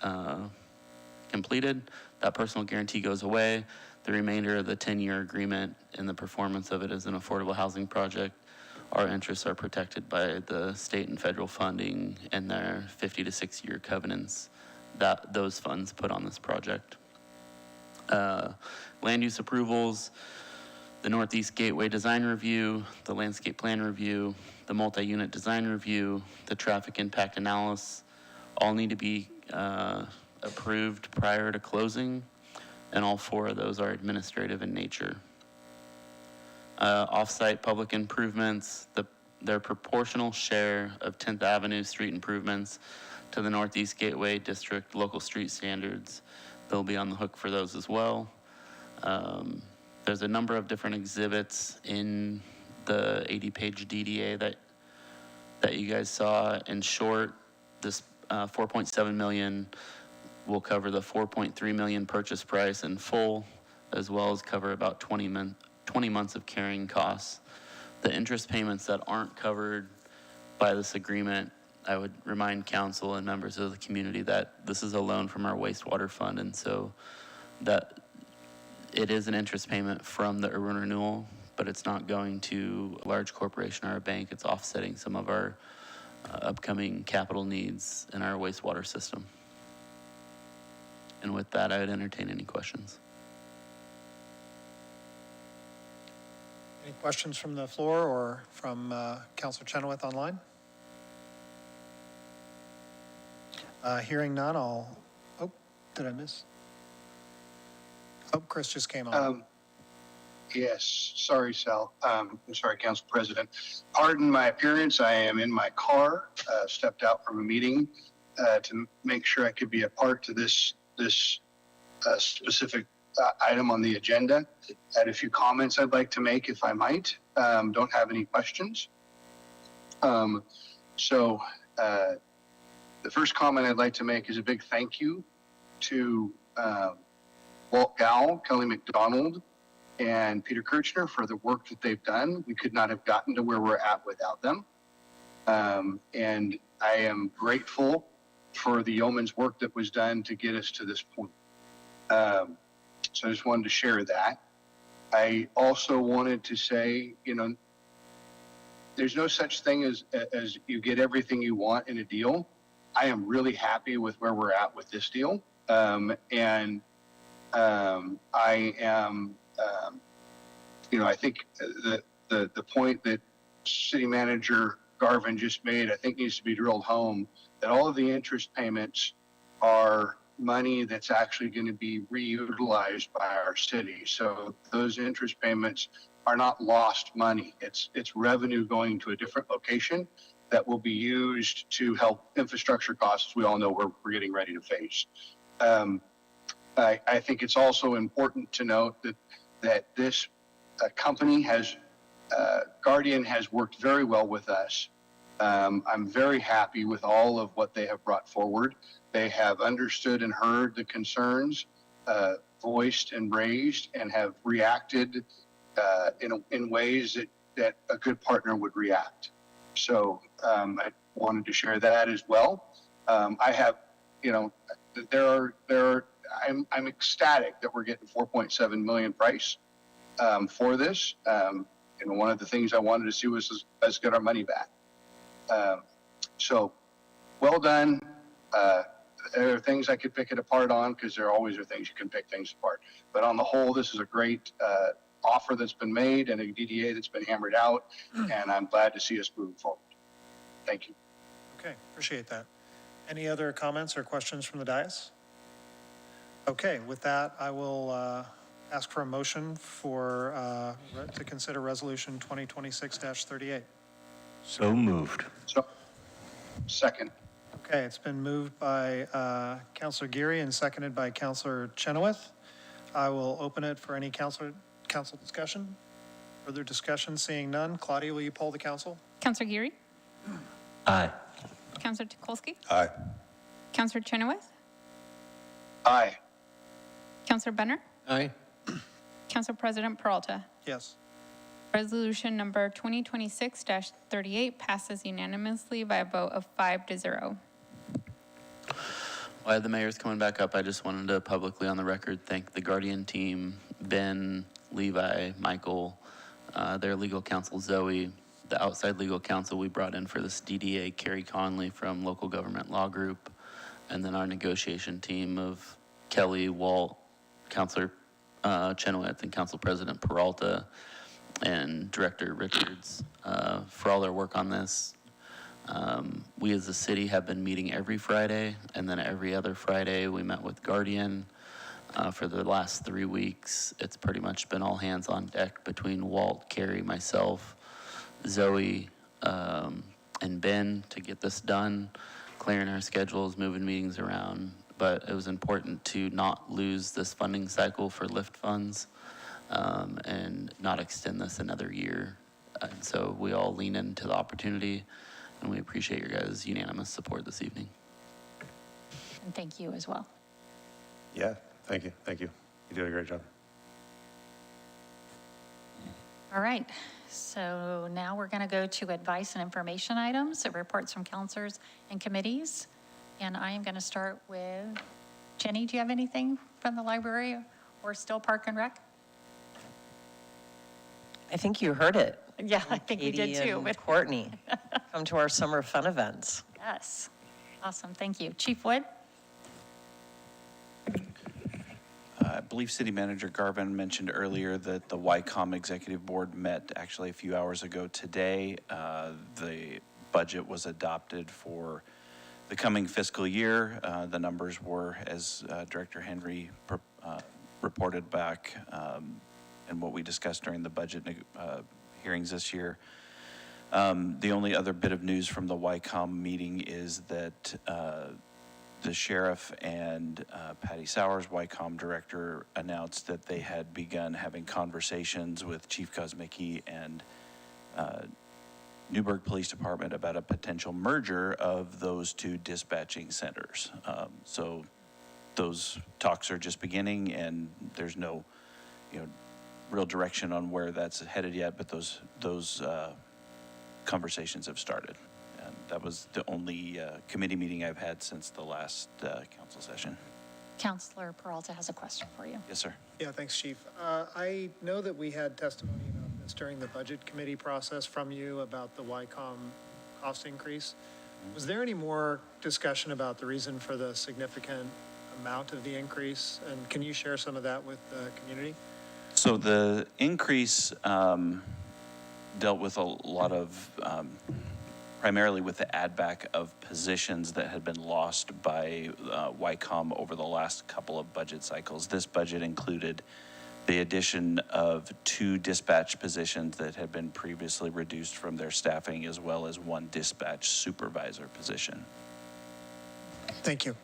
completed, that personal guarantee goes away. The remainder of the 10-year agreement and the performance of it as an affordable housing project, our interests are protected by the state and federal funding and their 50 to 60-year covenants that those funds put on this project. Land use approvals, the Northeast Gateway Design Review, the Landscape Plan Review, the Multi-Unit Design Review, the Traffic Impact Analysis, all need to be approved prior to closing, and all 4 of those are administrative in nature. Off-site public improvements, their proportional share of 10th Avenue street improvements to the Northeast Gateway District local street standards, they'll be on the hook for those as well. There's a number of different exhibits in the 80-page DDA that you guys saw. In short, this $4.7 million will cover the $4.3 million purchase price in full, as well as cover about 20 months of carrying costs. The interest payments that aren't covered by this agreement, I would remind council and members of the community that this is a loan from our wastewater fund, and so that it is an interest payment from the urban renewal, but it's not going to a large corporation or a bank. It's offsetting some of our upcoming capital needs in our wastewater system. And with that, I would entertain any questions. Any questions from the floor or from Councilor Chenoweth online? Hearing none, oh, did I miss? Oh, Chris just came on. Yes, sorry, Sal. I'm sorry, Council President. Pardon my appearance. I am in my car, stepped out from a meeting to make sure I could be a part to this specific item on the agenda. I had a few comments I'd like to make, if I might. Don't have any questions. The first comment I'd like to make is a big thank you to Walt Gall, Kelly McDonald, and Peter Kirchner for the work that they've done. We could not have gotten to where we're at without them. And I am grateful for the yeoman's work that was done to get us to this point. So I just wanted to share that. I also wanted to say, there's no such thing as you get everything you want in a deal. I am really happy with where we're at with this deal. I am, I think the point that City Manager Garvin just made, I think needs to be drilled home, that all of the interest payments are money that's actually going to be reutilized by our city. So those interest payments are not lost money. It's revenue going to a different location. that will be used to help infrastructure costs we all know we're getting ready to face. I think it's also important to note that this company has, Guardian has worked very well with us. I'm very happy with all of what they have brought forward. They have understood and heard the concerns voiced and raised, and have reacted in ways that a good partner would react. So I wanted to share that as well. I have, I'm ecstatic that we're getting 4.7 million price for this. One of the things I wanted to see was let's get our money back. So well done. There are things I could pick it apart on, because there always are things you can pick things apart. But on the whole, this is a great offer that's been made and a DDA that's been hammered out, and I'm glad to see us move forward. Thank you. Okay, appreciate that. Any other comments or questions from the dais? Okay, with that, I will ask for a motion to consider Resolution 2026-38. So moved. So, second. Okay, it's been moved by Councilor Geary and seconded by Councilor Chenoweth. I will open it for any council discussion. Further discussion, seeing none. Claudia, will you poll the council? Counselor Geary? Aye. Counselor Tukolsky? Aye. Counselor Chenoweth? Aye. Counselor Benner? Aye. Council President Peralta? Yes. Resolution number 2026-38 passes unanimously by a vote of 5-0. While the mayor's coming back up, I just wanted to publicly on the record thank the Guardian team, Ben, Levi, Michael, their legal counsel, Zoe, the outside legal counsel we brought in for this DDA, Carrie Conley from Local Government Law Group, and then our negotiation team of Kelly, Walt, Councilor Chenoweth, and Council President Peralta, and Director Richards for all their work on this. We as a city have been meeting every Friday, and then every other Friday we met with Guardian. For the last 3 weeks, it's pretty much been all hands on deck between Walt, Carrie, myself, Zoe, and Ben to get this done, clearing our schedules, moving meetings around. But it was important to not lose this funding cycle for LIFT funds and not extend this another year. And so we all lean into the opportunity, and we appreciate your guys' unanimous support this evening. And thank you as well. Yeah, thank you. Thank you. You did a great job. All right, so now we're going to go to advice and information items, reports from councilors and committees. And I am going to start with Jenny. Do you have anything from the library or still Park and Rec? I think you heard it. Yeah, I think we did Katie too. and But Courtney, come to our summer fun events. yes, awesome. Thank you. Chief Wood? I believe City Manager Garvin mentioned earlier that the YCOM Executive Board met actually a few hours ago today. The budget was adopted for the coming fiscal year. The numbers were, as Director Henry reported back, and what we discussed during the budget hearings this year. The only other bit of news from the YCOM meeting is that the sheriff and Patty Sowers, YCOM director, announced that they had begun having conversations with Chief Kosmicki and Newburgh Police Department about a potential merger of those two dispatching centers. So those talks are just beginning, and there's no, real direction on where that's headed yet, but those conversations have started. And that was the only committee meeting I've had since the last council session. Councilor Peralta has a question for you. Yes, sir. Yeah, thanks, Chief. I know that we had testimony about this during the budget committee process from you about the YCOM cost increase. Was there any more discussion about the reason for the significant amount of the increase? And can you share some of that with the community? So the increase dealt with a lot of, primarily with the add back of positions that had been lost by YCOM over the last couple of budget cycles. This budget included the addition of 2 dispatch positions that had been previously reduced from their staffing, as well as 1 dispatch supervisor position. Thank you.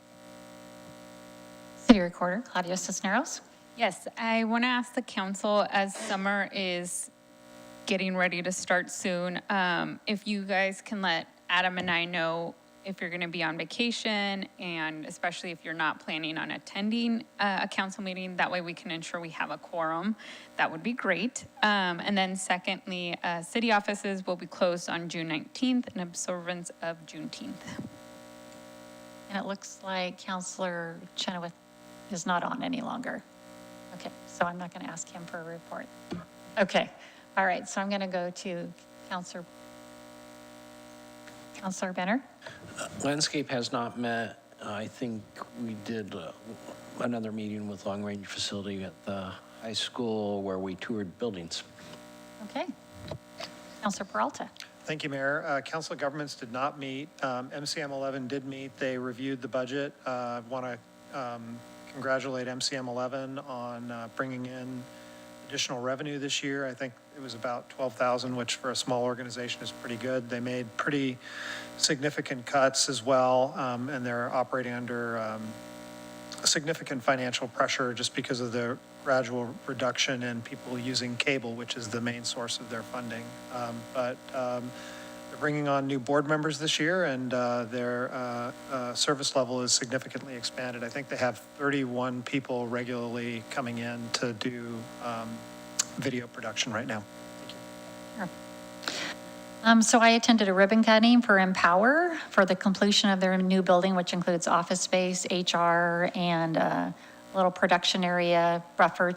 City Recorder Claudia Cisneros. Yes, I want to ask the council, as summer is getting ready to start soon, if you guys can let Adam and I know if you're going to be on vacation, and especially if you're not planning on attending a council meeting, that way we can ensure we have a quorum. That would be great. And then secondly, city offices will be closed on June 19th in observance of Juneteenth. And it looks like Counselor Chenoweth is not on any longer. Okay, so I'm not going to ask him for a report. Okay, all right, so I'm going to go to Counselor Benner. Landscape has not met. I think we did another meeting with Long Range Facility at the high school where we toured buildings. Okay. Counselor Peralta. Thank you, Mayor. Council of Governments did not meet. MCM 11 did meet. They reviewed the budget. I want to congratulate MCM 11 on bringing in additional revenue this year. I think it was about $12,000, which for a small organization is pretty good. They made pretty significant cuts as well, and they're operating under significant financial pressure just because of the gradual reduction in people using cable, which is the main source of their funding. But they're bringing on new board members this year, and their service level is significantly expanded. I think they have 31 people regularly coming in to do video production right now. So I attended a ribbon cutting for Empower for the completion of their new building, which includes office space, HR, and a little production area buffer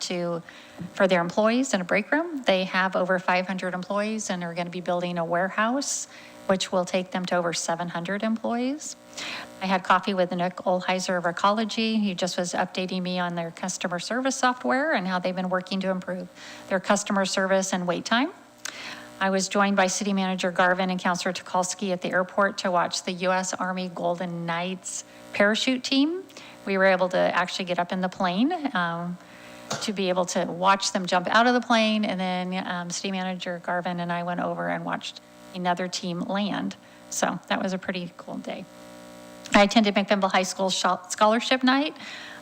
for their employees in a break room. They have over 500 employees and are going to be building a warehouse, which will take them to over 700 employees. I had coffee with Nick Olheiser of Ecology. He just was updating me on their customer service software and how they've been working to improve their customer service and wait time. I was joined by City Manager Garvin and Councilor Tukalski at the airport to watch the U.S. Army Golden Knights parachute team. We were able to actually get up in the plane to be able to watch them jump out of the plane, and then City Manager Garvin and I went over and watched another team land. So that was a pretty cool day. I attended McMinnville High School Scholarship Night.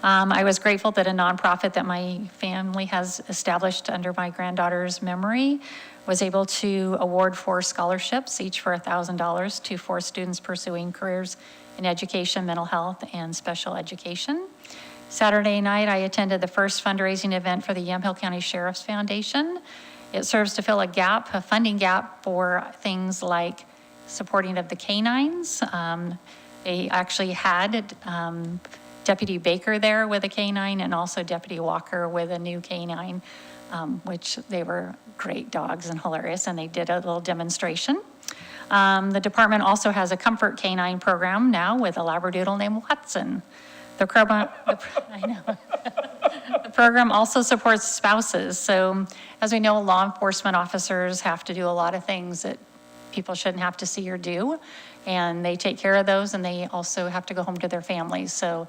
I was grateful that a nonprofit that my family has established under my granddaughter's memory was able to award 4 scholarships, each for $1,000, to 4 students pursuing careers in education, mental health, and special education. Saturday night, I attended the first fundraising event for the Yamhill County Sheriff's Foundation. It serves to fill a funding gap for things like supporting of the canines. They actually had Deputy Baker there with a canine, and also Deputy Walker with a new canine, which they were great dogs and hilarious, and they did a little demonstration. The department also has a comfort canine program now with a Labradoodle named Watson. The program also supports spouses. So as we know, law enforcement officers have to do a lot of things that people shouldn't have to see or do, and they take care of those, and they also have to go home to their families. So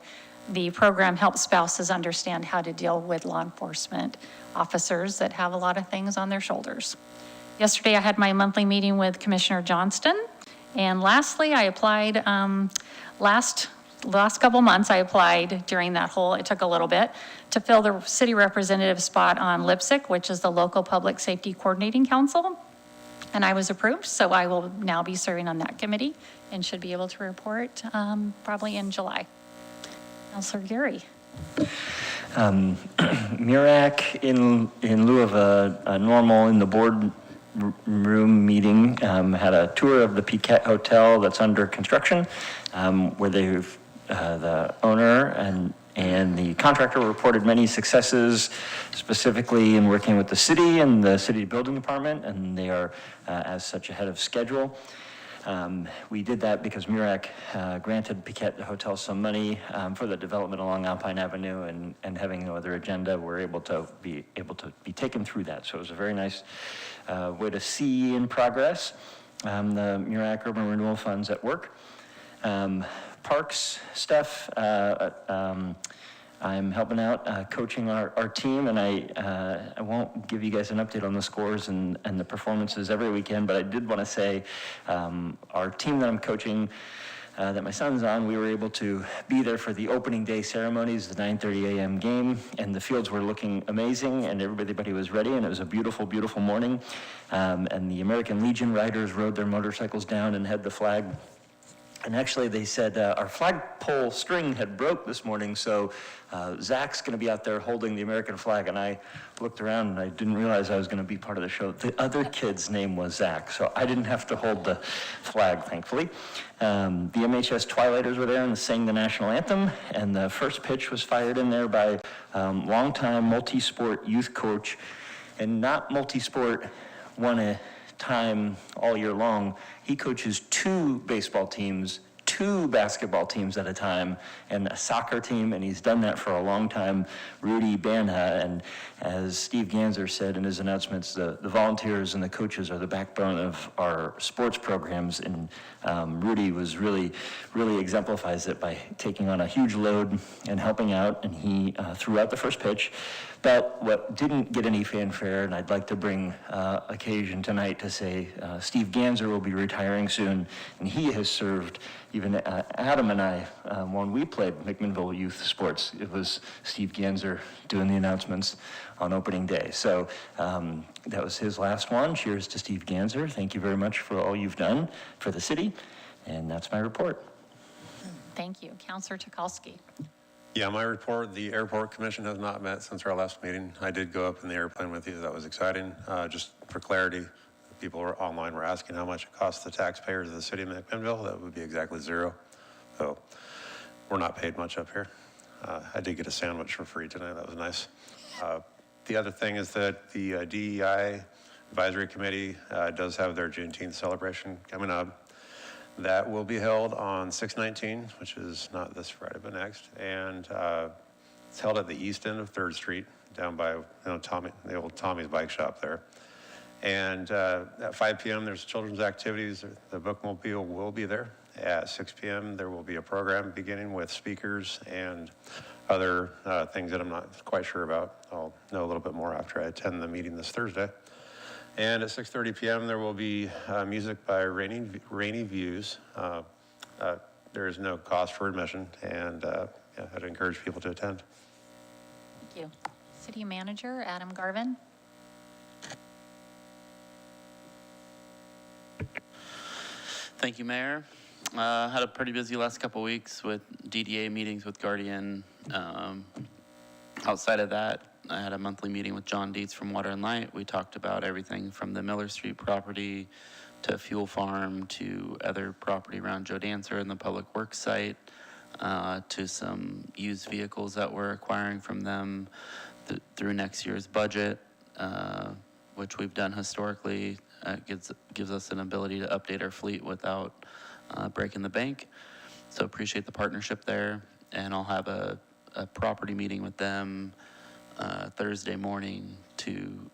the program helps spouses understand how to deal with law enforcement officers that have a lot of things on their shoulders. Yesterday, I had my monthly meeting with Commissioner Johnston. And lastly, I applied, last couple months, I applied during that whole, it took a little bit, to fill the city representative spot on LPSC, which is the Local Public Safety Coordinating Council. And I was approved, so I will now be serving on that committee and should be able to report probably in July. Councilor Gary. MURAC, in lieu of a normal in the board room meeting, had a tour of the Piquette Hotel that's under construction, where they've, the owner and the contractor reported many successes, specifically in working with the city and the city building department, and they are, as such, ahead of schedule. We did that because MURAC granted Piquette Hotel some money for the development along Alpine Avenue, and having no other agenda, we're able to be taken through that. So it was a very nice way to see in progress the MURAC Urban Renewal Funds at work. Parks stuff, I'm helping out, coaching our team, and I won't give you guys an update on the scores and the performances every weekend, but I did want to say our team that I'm coaching, that my son's on, we were able to be there for the opening day ceremonies, the 9:30 a.m. game, and the fields were looking amazing, and everybody was ready, and it was a beautiful, beautiful morning. And the American Legion riders rode their motorcycles down and had the flag. And actually, they said our flagpole string had broke this morning, so Zach's going to be out there holding the American flag. And I looked around, and I didn't realize I was going to be part of the show. The other kid's name was Zach, so I didn't have to hold the flag, thankfully. The MHS Twilighters were there and sang the national anthem, and the first pitch was fired in there by longtime multi-sport youth coach, and not multi-sport one a time all year long. He coaches 2 baseball teams, 2 basketball teams at a time, and a soccer team, and he's done that for a long time, Rudy Banha. And as Steve Ganser said in his announcements, the volunteers and the coaches are the backbone of our sports programs, and Rudy was really exemplifies it by taking on a huge load and helping out, and he threw out the first pitch. But what didn't get any fanfare, and I'd like to bring occasion tonight to say Steve Ganser will be retiring soon, and he has served, even Adam and I, when we played McMinnville youth sports, it was Steve Ganser doing the announcements on opening day. So that was his last one. Cheers to Steve Ganser. Thank you very much for all you've done for the city, and that's my report. Thank you. Councilor Tukalski. Yeah, my report, the airport commission has not met since our last meeting. I did go up in the airplane with you. That was exciting. Just for clarity, people online were asking how much it costs the taxpayers of the city of McMinnville. That would be exactly 0. So we're not paid much up here. I did get a sandwich for free tonight. That was nice. The other thing is that the DEI Advisory Committee does have their Juneteenth celebration coming up. That will be held on 6/19, which is not this Friday, but next. And it's held at the east end of 3rd Street, down by the old Tommy's bike shop there. And at 5 p.m., there's children's activities. The bookmobile will be there. At 6 p.m., there will be a program beginning with speakers and other things that I'm not quite sure about. I'll know a little bit more after I attend the meeting this Thursday. And at 6:30 p.m., there will be music by Rainy Views. There is no cost for admission, and I'd encourage people to attend. Thank you. City Manager Adam Garvin. Thank you, Mayor. Had a pretty busy last couple weeks with DDA meetings with Guardian. Outside of that, I had a monthly meeting with John Dietz from Water and Light. We talked about everything from the Miller Street property to Fuel Farm to other property around Joe Dancer and the Public Works site, to some used vehicles that we're acquiring from them through next year's budget, which we've done historically. Gives us an ability to update our fleet without breaking the bank. So appreciate the partnership there, and I'll have a property meeting with them Thursday morning to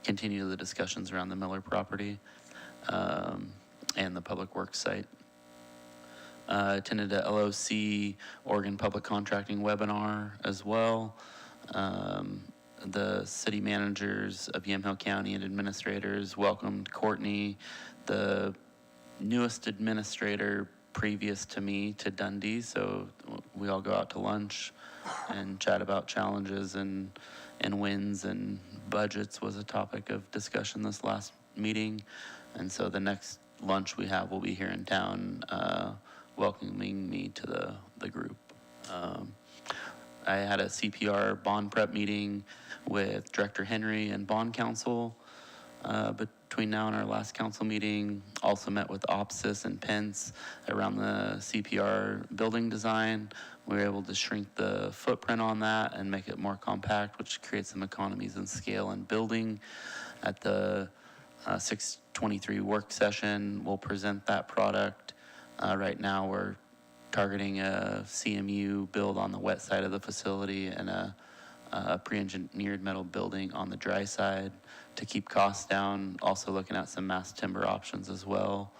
continue the discussions around the Miller property and the Public Works site. Attended a LOC Oregon Public Contracting webinar as well. The city managers of Yamhill County and administrators welcomed Courtney, the newest administrator previous to me, to Dundee. So we all go out to lunch and chat about challenges and wins, and budgets was a topic of discussion this last meeting. And so the next lunch we have will be here in town, welcoming me to the group. I had a CPR bond prep meeting with Director Henry and bond counsel between now and our last council meeting. Also met with OPSIS and Pence around the CPR building design. We were able to shrink the footprint on that and make it more compact, which creates some economies in scale and building. At the 6/23 work session, we'll present that product. Right now we're targeting a CMU build on the wet side of the facility and a pre-engineered metal building on the dry side to keep costs down. Also looking at some mass timber options as well.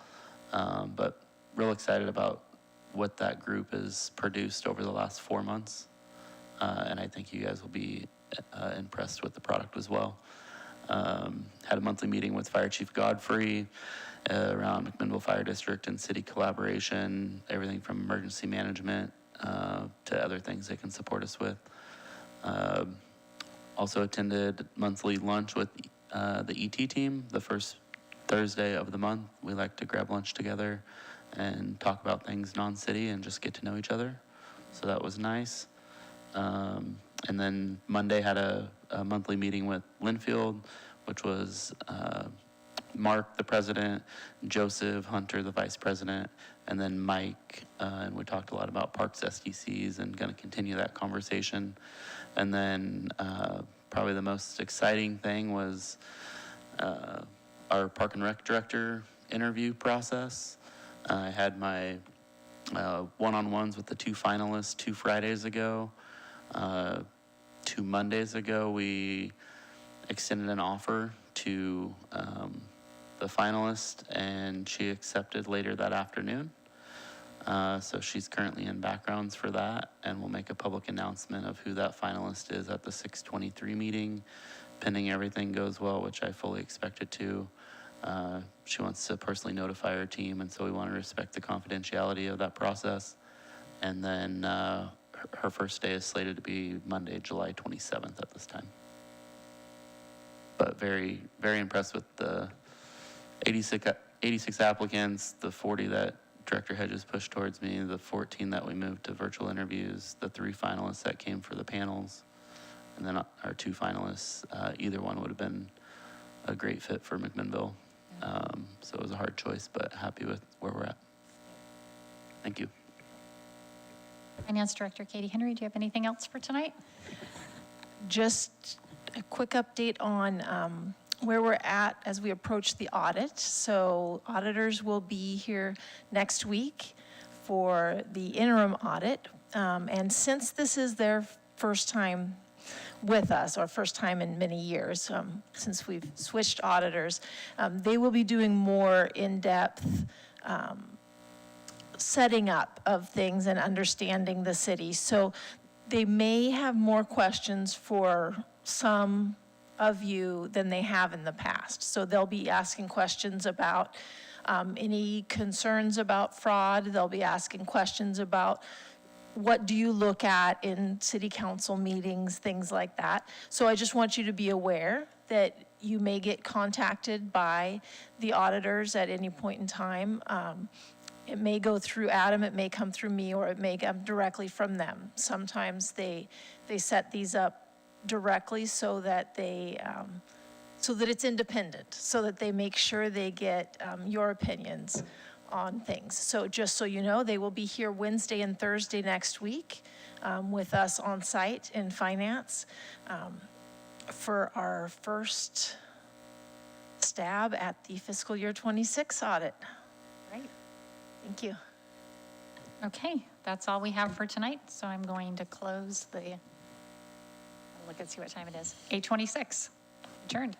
But real excited about what that group has produced over the last 4 months. and I think you guys will be impressed with the product as well. Had a monthly meeting with Fire Chief Godfrey around McMinnville Fire District and city collaboration, everything from emergency management to other things they can support us with. Also attended monthly lunch with the ET team the first Thursday of the month. We like to grab lunch together and talk about things non-city and just get to know each other. So that was nice. And then Monday had a monthly meeting with Linfield, which was Mark, the president, Joseph Hunter, the vice president, and then Mike. And we talked a lot about parks SDCs and going to continue that conversation. And then probably the most exciting thing was our Park and Rec director interview process. I had my one-on-ones with the 2 finalists 2 Fridays ago. 2 Mondays ago, we extended an offer to the finalist, and she accepted later that afternoon. So she's currently in backgrounds for that, and we'll make a public announcement of who that finalist is at the 6/23 meeting, pending everything goes well, which I fully expect it to. She wants to personally notify her team, and so we want to respect the confidentiality of that process. And then her first day is slated to be Monday, July 27th at this time. But very, very impressed with the 86 applicants, the 40 that Director Hedges pushed towards me, the 14 that we moved to virtual interviews, the 3 finalists that came for the panels, and then our 2 finalists. Either one would have been a great fit for McMinnville. So it was a hard choice, but happy with where we're at. Thank you. Finance Director Katie Henry, do you have anything else for tonight? Just a quick update on where we're at as we approach the audit. So auditors will be here next week for the interim audit. And since this is their first time with us, or first time in many years, since we've switched auditors, they will be doing more in-depth setting up of things and understanding the city. So they may have more questions for some of you than they have in the past. So they'll be asking questions about any concerns about fraud. They'll be asking questions about what do you look at in city council meetings, things like that. So I just want you to be aware that you may get contacted by the auditors at any point in time. It may go through Adam, it may come through me, or it may come directly from them. Sometimes they set these up directly so that it's independent, so that they make sure they get your opinions on things. So just so you know, they will be here Wednesday and Thursday next week with us on site in finance for our first stab at the fiscal year 26 audit. Great. Thank you. Okay, that's all we have for tonight, so I'm going to close the, look and see what time it is. 8:26, adjourned.